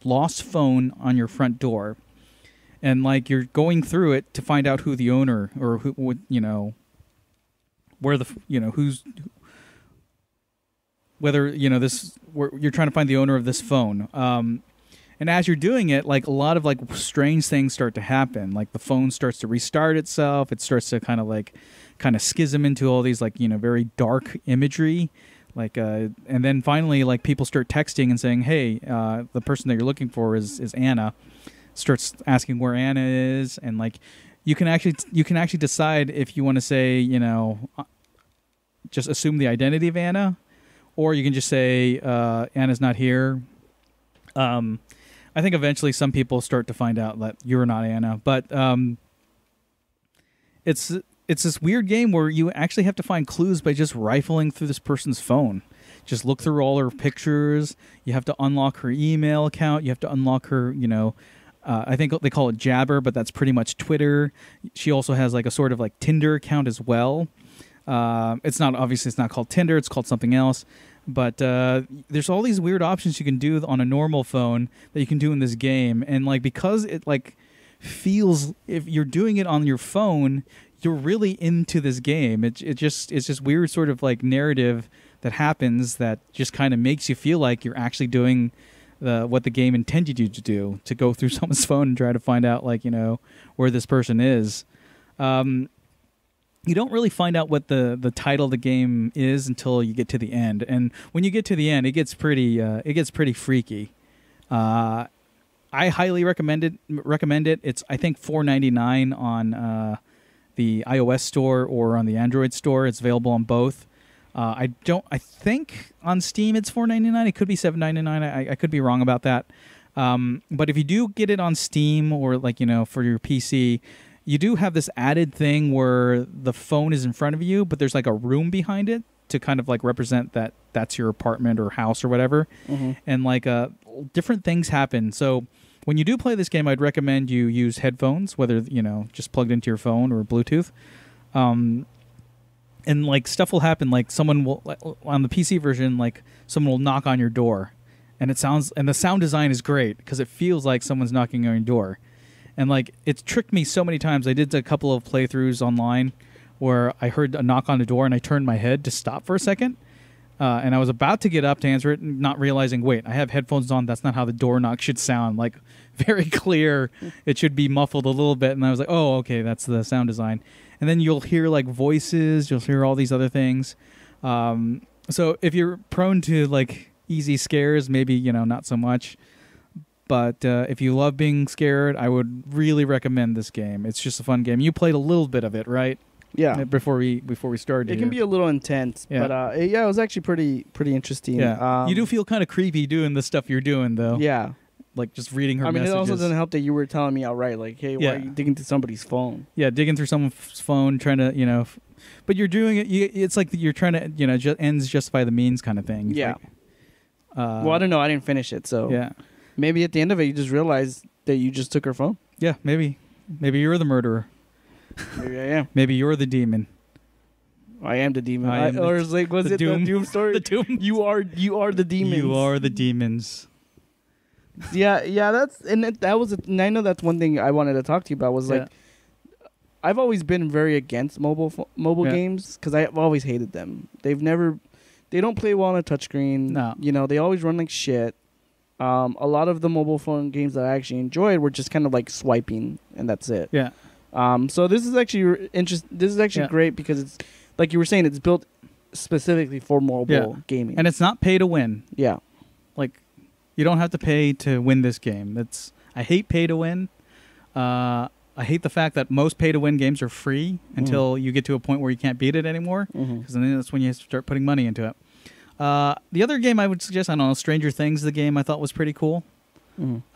lost phone on your front door, and like you're going through it to find out who the owner or who would where the who's whether this you're trying to find the owner of this phone. And as you're doing it, like a lot of like strange things start to happen. Like the phone starts to restart itself. It starts to kind of schism into all these like very dark imagery. Like and then finally like people start texting and saying, "Hey, the person that you're looking for is Anna." Starts asking where Anna is, and like you can actually decide if you want to say just assume the identity of Anna, or you can just say Anna's not here. I think eventually some people start to find out that you're not Anna, but it's this weird game where you actually have to find clues by just rifling through this person's phone. Just look through all her pictures. You have to unlock her email account. You have to unlock her, I think they call it Jabber, but that's pretty much Twitter. She also has like a sort of like Tinder account as well. It's not called Tinder. It's called something else. But there's all these weird options you can do on a normal phone that you can do in this game. And like because it like feels, if you're doing it on your phone, you're really into this game. It's just weird sort of like narrative that happens that just kind of makes you feel like you're actually doing what the game intended you to do, to go through someone's phone and try to find out, like, where this person is. You don't really find out what the title of the game is until you get to the end, and when you get to the end, it gets pretty freaky. I highly recommend it. It's, I think, $4.99 on the iOS store or on the Android store. It's available on both. I think on Steam it's $4.99. It could be $7.99. I could be wrong about that. But if you do get it on Steam or, like, for your PC, you do have this added thing where the phone is in front of you, but there's like a room behind it to kind of like represent that that's your apartment or house or whatever. Mm-hmm. And like different things happen. So when you do play this game, I'd recommend you use headphones, whether, just plugged into your phone or Bluetooth. And like stuff will happen, like someone will, on the PC version, like someone will knock on your door, and the sound design is great because it feels like someone's knocking on your door. And like it's tricked me so many times. I did a couple of playthroughs online where I heard a knock on the door and I turned my head to stop for a second. And I was about to get up to answer it, not realizing, wait, I have headphones on. That's not how the door knock should sound. Like, very clear. It should be muffled a little bit. And I was like, oh, okay, that's the sound design. And then you'll hear like voices. You'll hear all these other things. So if you're prone to like easy scares, maybe, not so much. But if you love being scared, I would really recommend this game. It's just a fun game. You played a little bit of it, right? Yeah. Before we started. It can be a little intense, but it was actually pretty interesting. Yeah. You do feel kind of creepy doing the stuff you're doing, though. Yeah. Like just reading her messages. It also doesn't help that you were telling me outright, like, hey, why are you digging through somebody's phone? Yeah, digging through someone's phone, trying to, but you're doing it. It's like you're trying to, ends justify the means kind of thing. Yeah. Like, well, I don't know. I didn't finish it, so yeah. Maybe at the end of it, you just realize that you just took her phone. Yeah, maybe. Maybe you're the murderer. Maybe I am. Maybe you're the demon. I am the demon. Or was it the Doom story? The Doom. You are the demons. You are the demons. Yeah. And I know that's one thing I wanted to talk to you about was like, I've always been very against mobile games because I've always hated them. They don't play well on a touchscreen. No. They always run like shit. A lot of the mobile phone games that I actually enjoyed were just kind of like swiping, and that's it. Yeah. So this is actually This is actually great because it's, like you were saying, it's built specifically for mobile gaming, and it's not pay to win. Yeah. Like, you don't have to pay to win this game. I hate pay to win. I hate the fact that most pay to win games are free until you get to a point where you can't beat it anymore, because then that's when you have to start putting money into it. The other game I would suggest, I don't know, Stranger Things, the game I thought was pretty cool.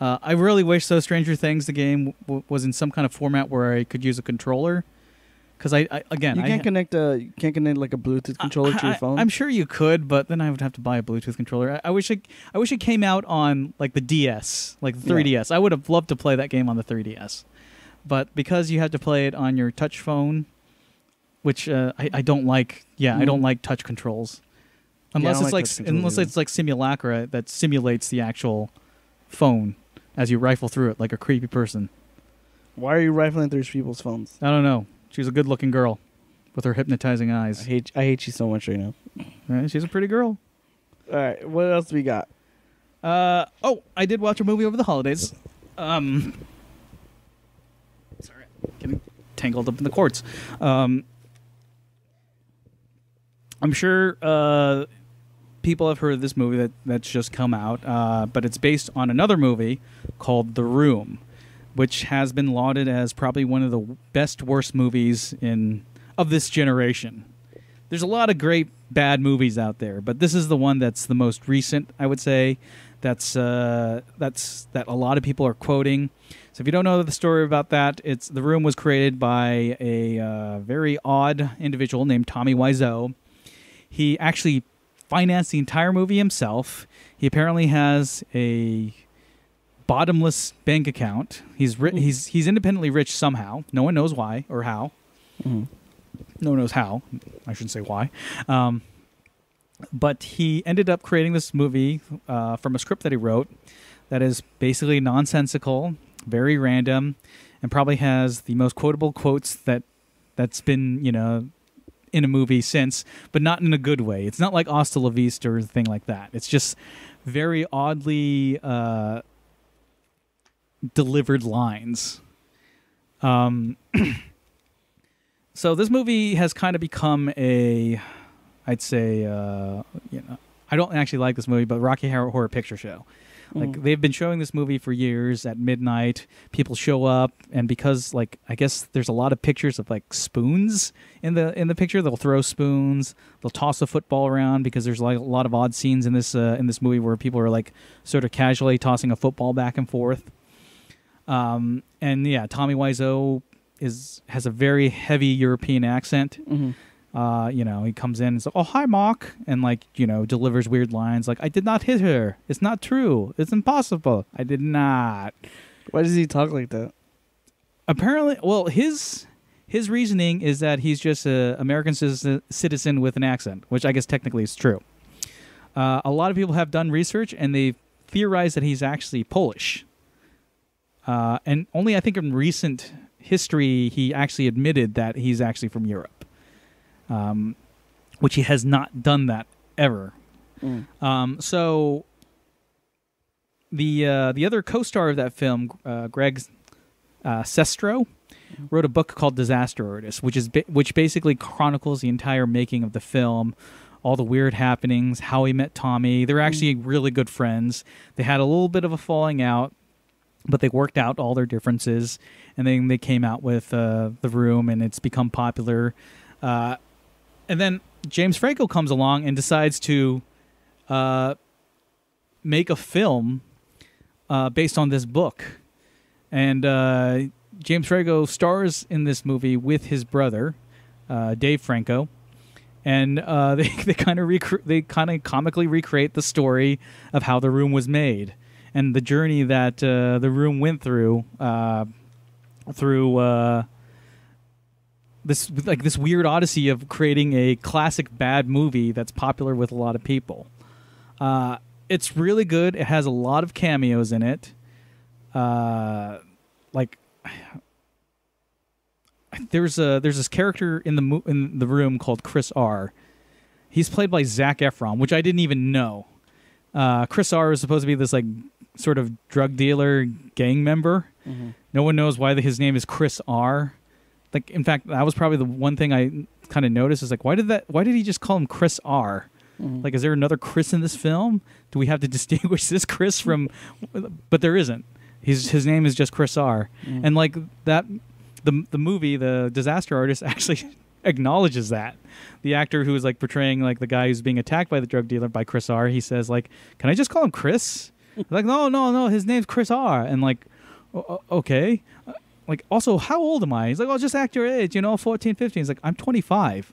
I really wish Stranger Things, the game, was in some kind of format where I could use a controller. Because you can't connect like a Bluetooth controller to your phone. I'm sure you could, but then I would have to buy a Bluetooth controller. I wish it came out on like the DS, like the 3DS. I would have loved to play that game on the 3DS, but because you have to play it on your touch phone, which I don't like. I don't like touch controls. Unless it's like Simulacra that simulates the actual phone as you rifle through it like a creepy person. Why are you rifling through people's phones? I don't know. She's a good-looking girl with her hypnotizing eyes. I hate you so much right now. Right, she's a pretty girl. All right, what else we got? I did watch a movie over the holidays. Sorry, getting tangled up in the cords. I'm sure people have heard of this movie that's just come out, but it's based on another movie called The Room, which has been lauded as probably one of the best, worst movies of this generation. There's a lot of great bad movies out there, but this is the one that's the most recent, I would say. That a lot of people are quoting. So if you don't know the story about that, The Room was created by a very odd individual named Tommy Wiseau. He actually financed the entire movie himself. He apparently has a bottomless bank account. He's independently rich somehow. No one knows why or how. No one knows how. I shouldn't say why. But he ended up creating this movie from a script that he wrote that is basically nonsensical, very random, and probably has the most quotable quotes that that's been, in a movie since, but not in a good way. It's not like Hasta La Vista or anything like that. It's just very oddly delivered lines. So this movie has kind of become I'd say, I don't actually like this movie, but Rocky Horror Picture Show. Like, they've been showing this movie for years at midnight. People show up, and because, like, I guess there's a lot of pictures of, like, spoons in the picture. They'll throw spoons. They'll toss a football around because there's, like, a lot of odd scenes in this movie where people are, like, sort of casually tossing a football back and forth. And, yeah, Tommy Wiseau has a very heavy European accent. He comes in and says, "Oh, hi, Mark," and delivers weird lines like, "I did not hit her. It's not true. It's impossible. I did not." Why does he talk like that? Apparently, well, his reasoning is that he's just an American citizen with an accent, which I guess technically is true. A lot of people have done research and they've theorized that he's actually Polish. And only I think in recent history he actually admitted that he's actually from Europe. Which he has not done that ever. So the other co-star of that film, Greg Sestero, wrote a book called Disaster Artist, which basically chronicles the entire making of the film, all the weird happenings, how he met Tommy. They're actually really good friends. They had a little bit of a falling out, but they worked out all their differences, and then they came out with The Room, and it's become popular. And then James Franco comes along and decides to make a film based on this book. And James Franco stars in this movie with his brother, Dave Franco. And they kind of comically recreate the story of how The Room was made and the journey that The Room went through this weird odyssey of creating a classic bad movie that's popular with a lot of people. It's really good. It has a lot of cameos in it. There's this character in the Room called Chris R. He's played by Zac Efron, which I didn't even know. Chris R is supposed to be this sort of drug dealer gang member. No one knows why his name is Chris R. In fact, that was probably the one thing I kind of noticed is why did he just call him Chris R? Is there another Chris in this film? Do we have to distinguish this Chris from? But there isn't. His name is just Chris R. And the movie, The Disaster Artist, actually acknowledges that. The actor who is portraying the guy who's being attacked by the drug dealer by Chris R. He says "Can I just call him Chris?" No, his name's Chris R. And okay. Also, how old am I? He's just act your age, 14, 15. He's I'm 25.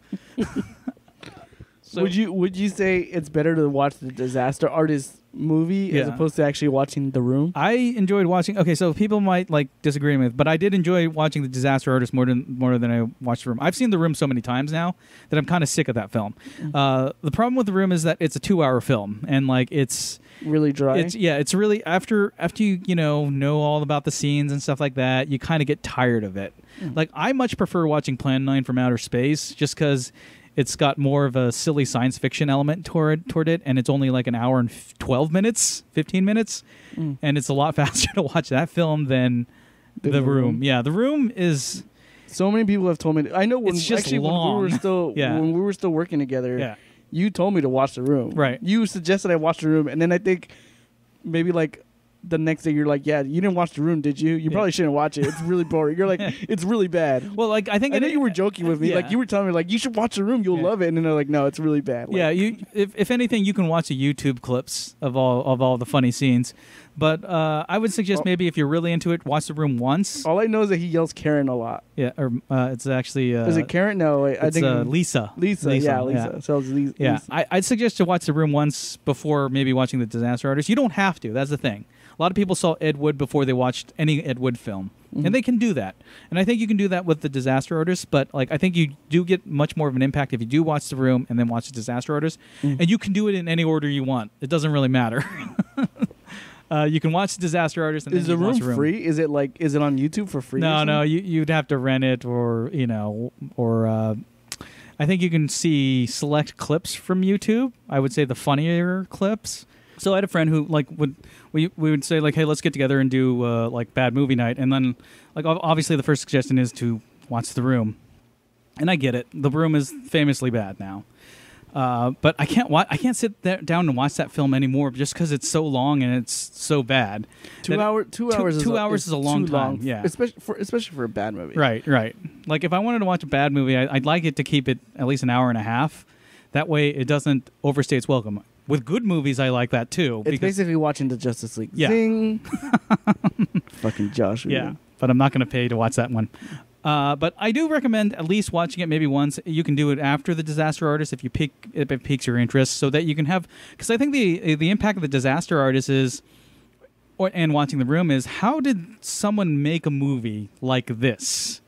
So would you say it's better to watch the Disaster Artist movie as opposed to actually watching The Room? I enjoyed watching. Okay, so people might disagree with, but I did enjoy watching the Disaster Artist more than I watched The Room. I've seen The Room so many times now that I'm kind of sick of that film. The problem with The Room is that it's a 2-hour film, and it's really dry. It's really after you know all about the scenes and stuff like that, you kind of get tired of it. I much prefer watching Plan 9 from Outer Space just because it's got more of a silly science fiction element toward it, and it's only an hour and 15 minutes, and it's a lot faster to watch that film than The Room. Yeah, The Room is. So many people have told me. I know when it's just actually long. when we were still working together. Yeah. You told me to watch The Room. Right. You suggested I watch The Room, and then I think maybe the next day you're yeah, you didn't watch The Room, did you? You probably shouldn't watch it. It's really boring. You're it's really bad. Well, I think I know you were joking with me. You were telling me you should watch The Room, you'll love it, and then they're no, it's really bad. If anything, you can watch the YouTube clips of all the funny scenes. But I would suggest maybe if you're really into it, watch The Room once. All I know is that he yells Karen a lot. Yeah, or it's actually. Is it Karen? No, I think Lisa. Lisa. Yeah, Lisa. So it's Lisa. Yeah, I'd suggest to watch The Room once before maybe watching The Disaster Artist. You don't have to. That's the thing. A lot of people saw Ed Wood before they watched any Ed Wood film, and they can do that. And I think you can do that with The Disaster Artist. But I think you do get much more of an impact if you do watch The Room and then watch The Disaster Artist. And you can do it in any order you want. It doesn't really matter. You can watch Disaster Artist. And is the room free? Is it on YouTube for free? No. You'd have to rent it, or I think you can see select clips from YouTube. I would say the funnier clips. So I had a friend who we would say hey, let's get together and do bad movie night, and then obviously the first suggestion is to watch The Room, and I get it. The Room is famously bad now. But I can't sit down and watch that film anymore just because it's so long and it's so bad. 2 hours is a long time. Yeah, especially for a bad movie. Right. Like if I wanted to watch a bad movie, I'd like it to keep it at least an hour and a half. That way, it doesn't overstay its welcome. With good movies, I like that too. It's basically watching the Justice League. Yeah. Zing. Fucking Josh. Yeah, but I'm not going to pay to watch that one. But I do recommend at least watching it maybe once. You can do it after the Disaster Artist if it piques your interest, so that you can have. Because I think the impact of the Disaster Artist and watching The Room is, how did someone make a movie like this?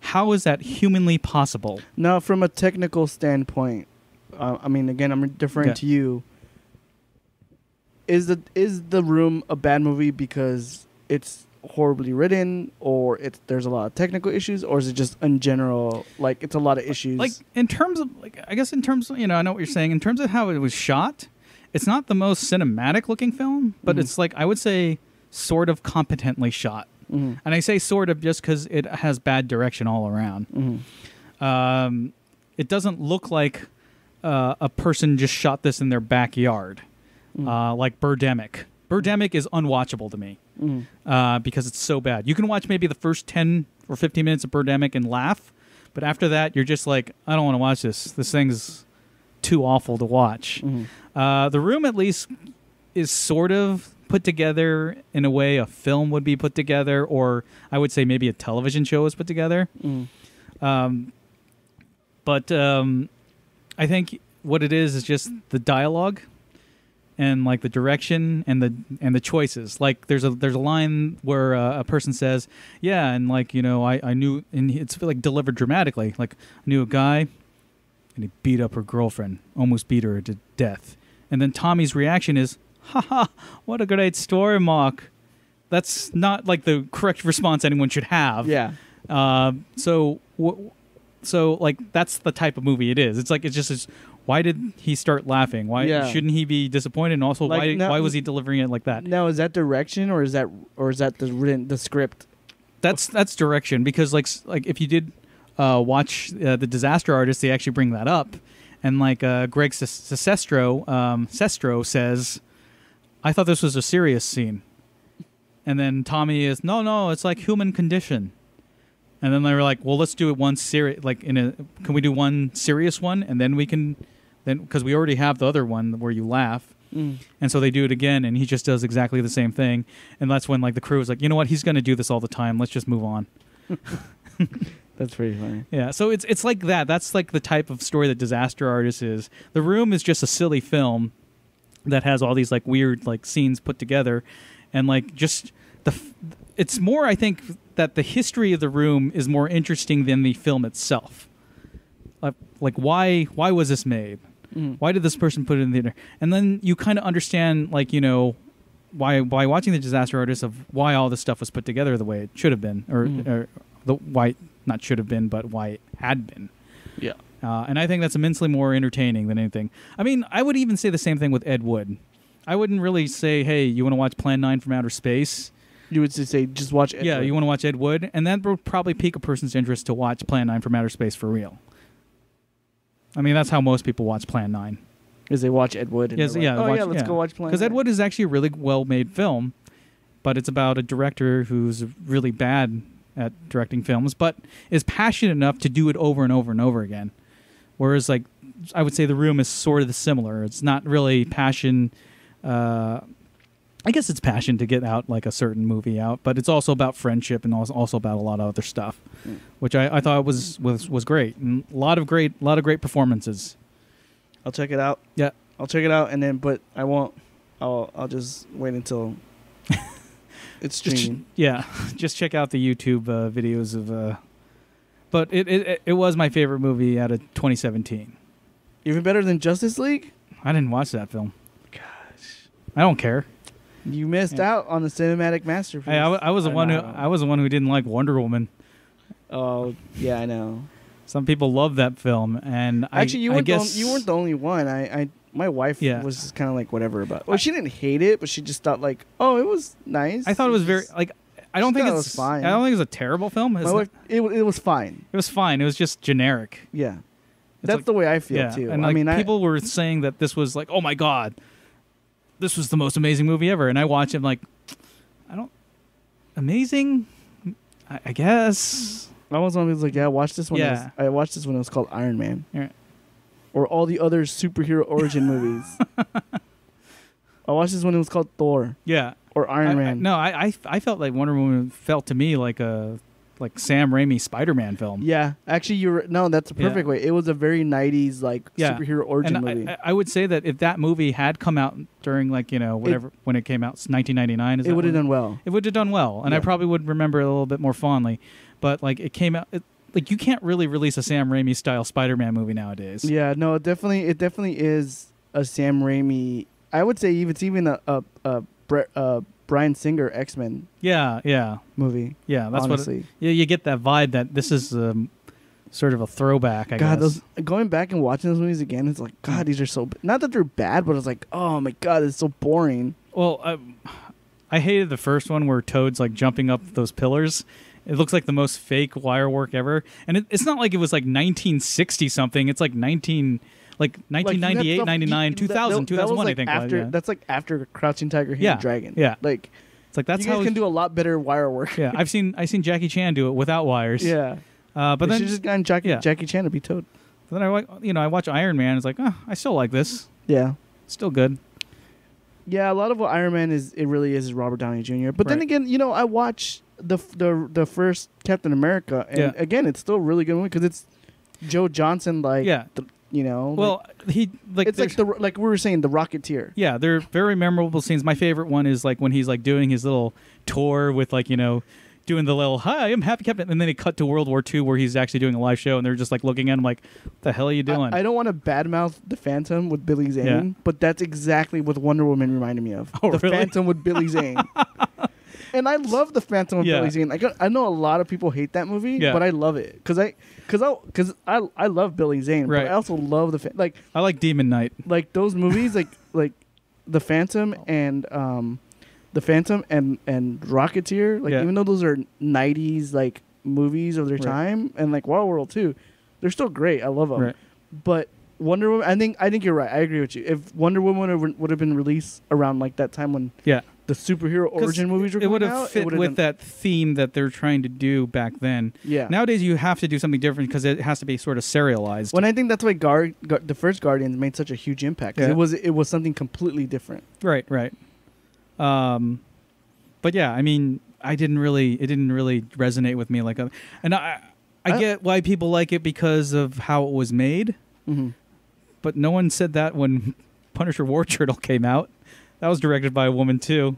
How is that humanly possible? Now, from a technical standpoint, again, I'm deferring to you. Is the Room a bad movie because it's horribly written, or there's a lot of technical issues, or is it just in general it's a lot of issues? In terms of I know what you're saying. In terms of how it was shot, it's not the most cinematic looking film, but it's I would say sort of competently shot. And I say sort of just because it has bad direction all around. It doesn't look like a person just shot this in their backyard, like Birdemic. Birdemic is unwatchable to me because it's so bad. You can watch maybe the first 10 or 15 minutes of Birdemic and laugh, but after that, you're just like, I don't want to watch this. This thing's too awful to watch. The Room, at least, is sort of put together in a way a film would be put together, or I would say maybe a television show is put together. But I think what it is just the dialogue and the direction and the choices. There's a line where a person says, yeah, and I knew, and it's delivered dramatically. I knew a guy and he beat up her girlfriend, almost beat her to death. And then Tommy's reaction is, haha, what a great story, Mark. That's not the correct response anyone should have. Yeah. So that's the type of movie it is. It's just why did he start laughing? Why shouldn't he be disappointed? And also, why was he delivering it like that? Now, is that direction, or is that the script? That's direction, because if you did watch the Disaster Artist, they actually bring that up, and Greg Sestro says, I thought this was a serious scene, and then Tommy is no, it's human condition. And then they were like, well, let's do it one serious, can we do one serious one? And then because we already have the other one where you laugh. And so they do it again, and he just does exactly the same thing. And that's when the crew is like, you know what, he's going to do this all the time. Let's just move on. That's pretty funny. Yeah, so it's like that. That's the type of story that Disaster Artist is. The Room is just a silly film that has all these weird scenes put together, and it's more, I think, that the history of The Room is more interesting than the film itself. Why was this made? Why did this person put it in the theater? And then you kind of understand, why watching the Disaster Artist, of why all this stuff was put together the way it should have been, or why not should have been, but why it had been. Yeah. And I think that's immensely more entertaining than anything. I mean, I would even say the same thing with Ed Wood. I wouldn't really say, hey, you want to watch Plan 9 from Outer Space? You would say just watch Ed Wood. Yeah, you want to watch Ed Wood, and that would probably pique a person's interest to watch Plan 9 from Outer Space for real. I mean, that's how most people watch Plan 9. Is they watch Ed Wood. And let's go watch Plan 9. Because Ed Wood is actually a really well-made film, but it's about a director who's really bad at directing films, but is passionate enough to do it over and over and over again. Whereas, I would say The Room is sort of similar. It's not really passion. I guess it's passion to get out a certain movie out, but it's also about friendship and also about a lot of other stuff, which I thought was great, and a lot of great performances. I'll check it out. Yeah, I'll check it out, and then but I won't. I'll just wait until it's streaming. Just check out the YouTube videos of. But it was my favorite movie out of 2017. Even better than Justice League? I didn't watch that film. Gosh, I don't care. You missed out on the cinematic masterpiece. Hey, I was the one who didn't like Wonder Woman. Oh yeah, I know. Some people love that film, and actually, you weren't the only one. My wife Yeah. was just kind of like whatever about. Well, she didn't hate it, but she just thought like, oh, it was nice. I thought it was very like. I don't think it was fine. I don't think it's a terrible film. My wife, it was fine. It was fine. It was just generic. Yeah, that's like, the way I feel too. And like, people were saying that this was like, oh my god, this was the most amazing movie ever. And I watch it, I'm like, amazing. I guess. I was always like, yeah, watch this one. Yeah. I watched this when it was called Iron Man. Yeah. Or all the other superhero origin movies. I watched this when it was called Thor. Yeah. Or Iron Man. I felt like Wonder Woman felt to me like a Sam Raimi Spider-Man film. Yeah, actually, that's a perfect way. It was a very 90s superhero origin movie. I would say that if that movie had come out during when it came out, 1999, it would have done well. It would have done well, and I probably would remember it a little bit more fondly. But like it came out, you can't really release a Sam Raimi style Spider-Man movie nowadays. Yeah, no, it definitely is a Sam Raimi. I would say it's even a Bryan Singer X-Men. Yeah. Movie. Yeah, that's honestly. You get that vibe that this is sort of a throwback. I guess. Going back and watching those movies again, it's like, God, these are so not that they're bad, but it's like, oh my God, it's so boring. Well, I hated the first one where Toad's like jumping up those pillars. It looks like the most fake wire work ever, and it's not like it was like 1960 something. It's like 1998, 99, 2000, 2001. I think that's like after Crouching Tiger, Hidden Dragon. Yeah, like it's like that's you guys can do a lot better wire work. Yeah, I've seen Jackie Chan do it without wires. Yeah, but then she just gotten Jackie Chan to be Toad. So then I watch Iron Man. It's like, I still like this. Yeah, still good. Yeah, a lot of what Iron Man really is Robert Downey Jr. But then again, I watch the first Captain America, and again, it's still a really good movie because it's Joe Johnson, well, it's like we were saying, the Rocketeer. Yeah, they're very memorable scenes. My favorite one is like when he's like doing his little tour with doing the little "Hi, I'm Happy Captain," and then they cut to World War II where he's actually doing a live show, and they're just like looking at him like, "What the hell are you doing?" I don't want to badmouth the Phantom with Billy Zane, but that's exactly what Wonder Woman reminded me of. Oh, the really? Phantom with Billy Zane. And I love the Phantom with Billy Zane. I know a lot of people hate that movie, but I love it because I love Billy Zane, but I also love the I like Demon Knight. Like those movies, like the Phantom and Rocketeer. Like even though those are 90s movies of their time, and like Waterworld too, they're still great. I love them. Right. But Wonder Woman, I think you're right. I agree with you. If Wonder Woman would have been released around like that time when the superhero origin movies were coming out, it would have fit with that theme that they're trying to do back then. Yeah. Nowadays you have to do something different because it has to be sort of serialized. When I think that's why the first Guardians made such a huge impact. It was something completely different. Right. But yeah, I mean, it didn't really resonate with me and I get why people like it because of how it was made. Mm-hmm. But no one said that when Punisher War Turtle came out. That was directed by a woman too.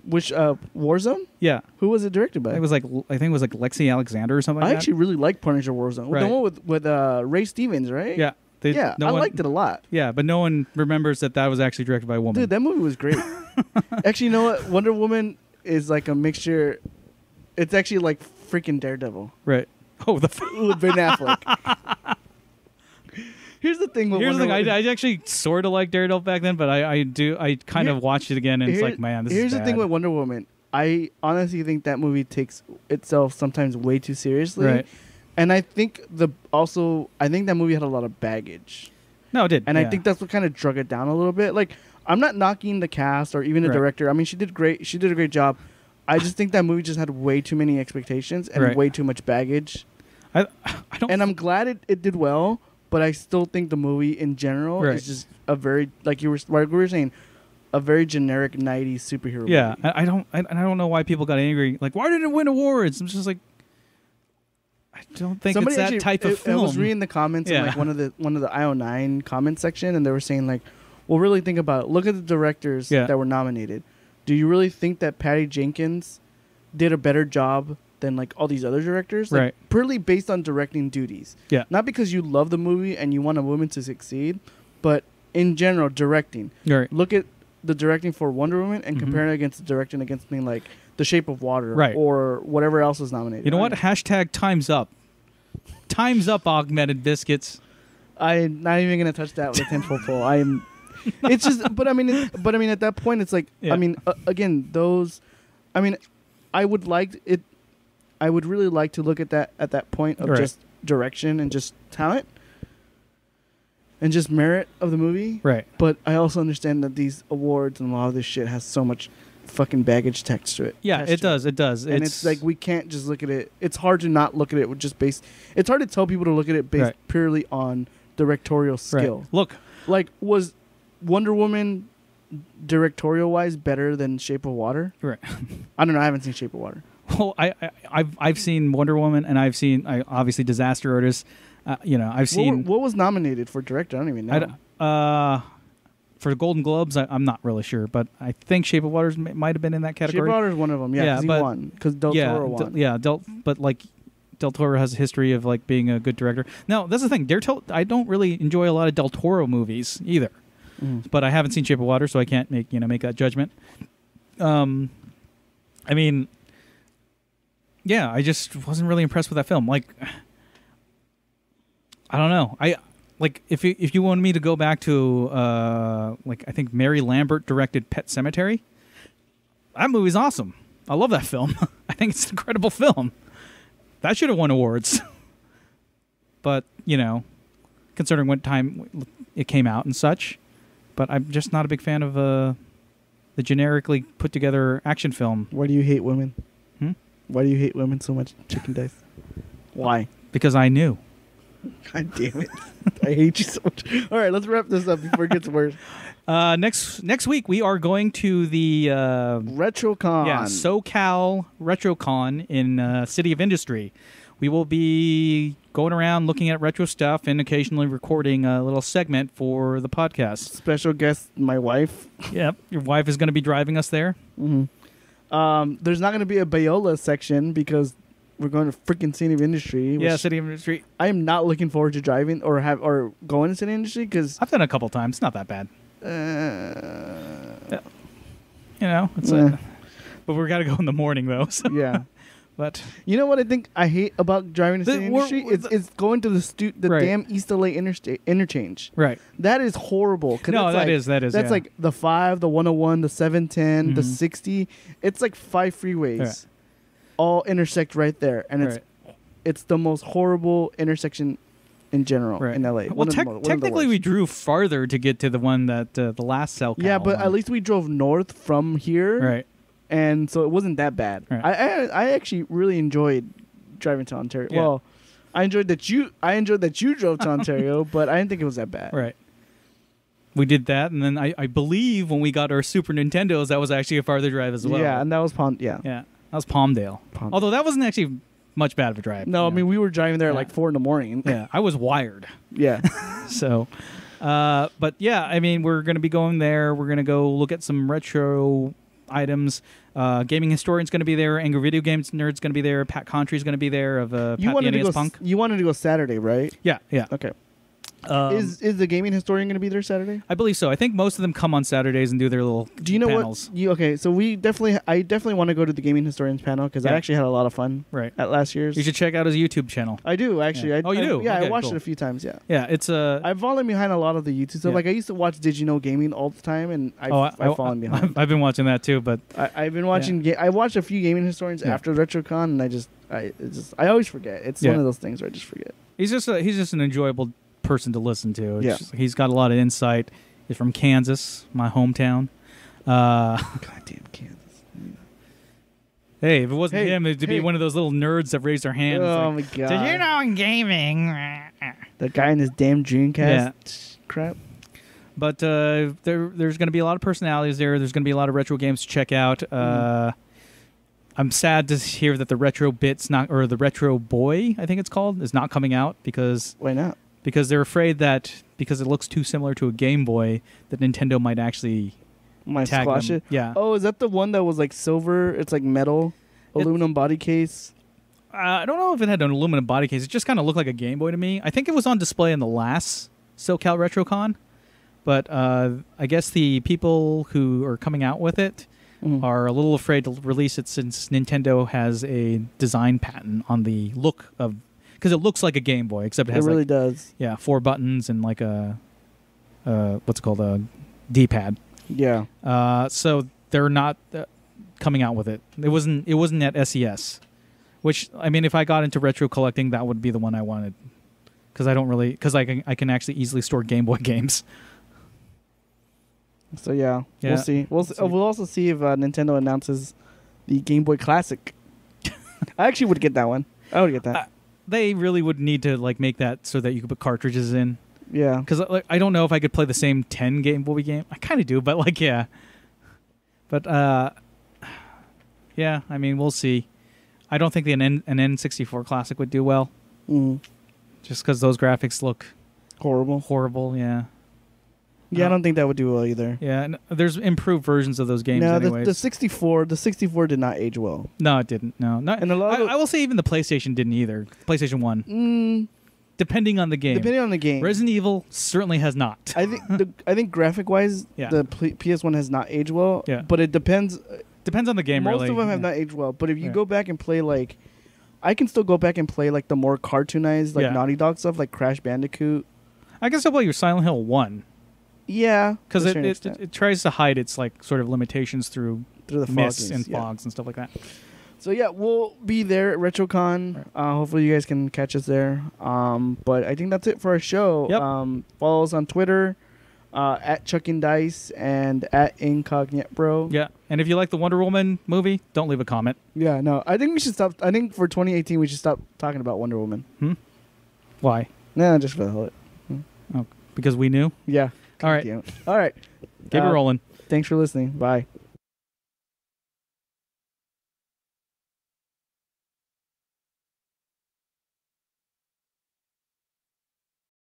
Which Warzone? Yeah. Who was it directed by? I think it was like Lexi Alexander or something. I actually really like Punisher Warzone. The one with Ray Stevens, right? Yeah. I liked it a lot. Yeah, but no one remembers that was actually directed by a woman. Dude, that movie was great. Actually, you know what? Wonder Woman is like a mixture. It's actually like freaking Daredevil. Right. Oh, with Ben Affleck. Here's the thing. I actually sort of liked Daredevil back then, but I kind of watched it again, and it's like, man, this is bad. Here's the thing with Wonder Woman. I honestly think that movie takes itself sometimes way too seriously. Right. And I think that movie had a lot of baggage. No, it did. And I think that's what kind of drug it down a little bit. Like, I'm not knocking the cast or even the director. I mean, she did great. She did a great job. I just think that movie just had way too many expectations and way too much baggage. I don't. And I'm glad it did well. But I still think the movie in general is just a very, like we were saying, a very generic 90s superhero movie. Yeah, I don't know why people got angry. Like, why didn't it win awards? I'm just like, I don't think it's that type of film. I was reading the comments in like one of the IO9 comment section, and they were saying like, well, really think about it. Look at the directors that were nominated. Do you really think that Patty Jenkins did a better job than like all these other directors, like, purely based on directing duties? Not because you love the movie and you want a woman to succeed, but in general directing. Look at the directing for Wonder Woman and compare it against the directing against something like The Shape of Water, right, or whatever else is nominated. You know what? Hashtag time's up. Time's up, augmented biscuits. I'm not even gonna touch that with a 10-foot pole. I'm. It's just, but I mean, at that point, it's like, I mean, again, those. I mean, I would like it. I would really like to look at that point of just direction and just talent and just merit of the movie. Right. But I also understand that these awards and a lot of this shit has so much fucking baggage text to it. Yeah, it does. It does. And it's like we can't just look at it. It's hard to not look at it with just based. It's hard to tell people to look at it based purely on directorial skill. Right. Look, like, was Wonder Woman directorial wise better than Shape of Water? Right. I don't know. I haven't seen Shape of Water. Well, I've seen Wonder Woman, and I've seen obviously Disaster Artist. I've seen what was nominated for director. I don't even know. For the Golden Globes, I'm not really sure, but I think Shape of Water might have been in that category. Shape of Water is one of them. Yeah, because he won. Because Del Toro won. But like Del Toro has a history of like being a good director. Now that's the thing. I don't really enjoy a lot of Del Toro movies either, but I haven't seen Shape of Water, so I can't make that judgment. I mean. Yeah, I just wasn't really impressed with that film. Like, I don't know. If you wanted me to go back to I think Mary Lambert directed Pet Sematary. That movie's awesome. I love that film. I think it's an incredible film. That should have won awards. But, considering what time it came out and such. But I'm just not a big fan of the generically put together action film. Why do you hate women? Why do you hate women so much, Chicken Dice? Why? Because I knew. God damn it. I hate you so much. All right, let's wrap this up before it gets worse. Next week, we are going to the... RetroCon. Yeah, SoCal RetroCon in City of Industry. We will be going around looking at retro stuff and occasionally recording a little segment for the podcast. Special guest, my wife. Yep, your wife is going to be driving us there. Mm-hmm. There's not going to be a Biola section because we're going to freaking City of Industry. Yeah, City of Industry. I am not looking forward to driving or going to City of Industry because I've done it a couple times. It's not that bad. Yeah. But we got to go in the morning though. So. Yeah. But you know what I think I hate about driving to City Industry? It's going to the damn East LA interchange. Right. That is horrible. No, that is. That's like the 5, the 101, the 710, the 60. It's like 5 freeways, all intersect right there, and it's the most horrible intersection in general in LA. Well, technically, we drove farther to get to the one that the last SoCal. Yeah, but at least we drove north from here. Right. And so it wasn't that bad. Right. I actually really enjoyed driving to Ontario. Yeah. Well, I enjoyed that you drove to Ontario, but I didn't think it was that bad. Right. We did that, and then I believe when we got our Super Nintendos, that was actually a farther drive as well. Yeah, and that was Yeah, that was Palmdale. Although that wasn't actually much bad of a drive. No, I mean we were driving there at like 4 a.m. Yeah, I was wired. Yeah. So, but yeah, I mean we're going to be going there. We're going to go look at some retro items. Gaming Historian's going to be there. Angry Video Games Nerd's going to be there. Pat Contry's going to be there of Pat the NES Punk. You wanted to go Saturday, right? Yeah. Okay. Is the Gaming Historian going to be there Saturday? I believe so. I think most of them come on Saturdays and do their little Do you know panels. what? Okay, so I definitely want to go to the Gaming Historian's panel because I actually had a lot of fun at last year's. You should check out his YouTube channel. I do, actually. Yeah. You do? Yeah, okay, I watched it a few times, yeah. Yeah, it's I've fallen behind a lot of the YouTube stuff. Like, I used to watch Did You Know Gaming all the time, and I've fallen behind. I've been watching that, too, but... I've been watching... I watched a few Gaming Historians after RetroCon, and I always forget. It's one of those things where I just forget. He's just an enjoyable person to listen to. He's got a lot of insight. He's from Kansas, my hometown. Goddamn Kansas. Hey, if it wasn't him, it'd be one of those little nerds that raise their hands. Oh my god! Did you know in gaming? The guy in his damn Dreamcast crap. But there's going to be a lot of personalities there. There's going to be a lot of retro games to check out. I'm sad to hear that the Retro Bit's not, or the Retro Boy, I think it's called, is not coming out because. Why not? Because they're afraid that because it looks too similar to a Game Boy, that Nintendo might actually tag squash them. it. Yeah. Oh, is that the one that was like silver? It's like metal, aluminum body case. I don't know if it had an aluminum body case. It just kind of looked like a Game Boy to me. I think it was on display in the last SoCal RetroCon, But I guess the people who are coming out with it are a little afraid to release it since Nintendo has a design patent on the look of, because it looks like a Game Boy, except it has really does. Yeah, 4 buttons and like a what's it called, a D-pad. Yeah. So they're not coming out with it. It wasn't at SES, which, I mean, if I got into retro collecting, that would be the one I wanted, because I can actually easily store Game Boy games. So yeah, we'll see. We'll also see if Nintendo announces the Game Boy Classic. I actually would get that one. I would get that. They really would need to like make that so that you could put cartridges in. Yeah. Because I don't know if I could play the same 10 Game Boy game. I kind of do, but like, yeah. But yeah, I mean, we'll see. I don't think an N64 Classic would do well. Just because those graphics look horrible. Yeah. Yeah, I don't think that would do well either. Yeah, and there's improved versions of those games. No, anyways. the 64 did not age well. No, it didn't. No, and I will say even the PlayStation didn't either. PlayStation 1. Depending on the game. Resident Evil certainly has not. I think graphic wise, the PS1 has not aged well. Yeah. But it depends. Depends on the game. Most of them have not aged well. But if you go back and play like, I can still go back and play like the more cartoonized like Naughty Dog stuff like Crash Bandicoot. I can still play your Silent Hill 1. Yeah, because it tries to hide its like sort of limitations through the mists and fogs and stuff like that. So yeah, we'll be there at RetroCon. Right. Hopefully you guys can catch us there. But I think that's it for our show. Yep. Follow us on Twitter at Chucking Dice and at Incognito. Yeah, and if you like the Wonder Woman movie, don't leave a comment. Yeah, no, I think we should stop. I think for 2018 we should stop talking about Wonder Woman. Why? Nah, just for the hell of it. Oh, because we knew. Yeah. All right. All right. Keep it rolling. Thanks for listening. Bye.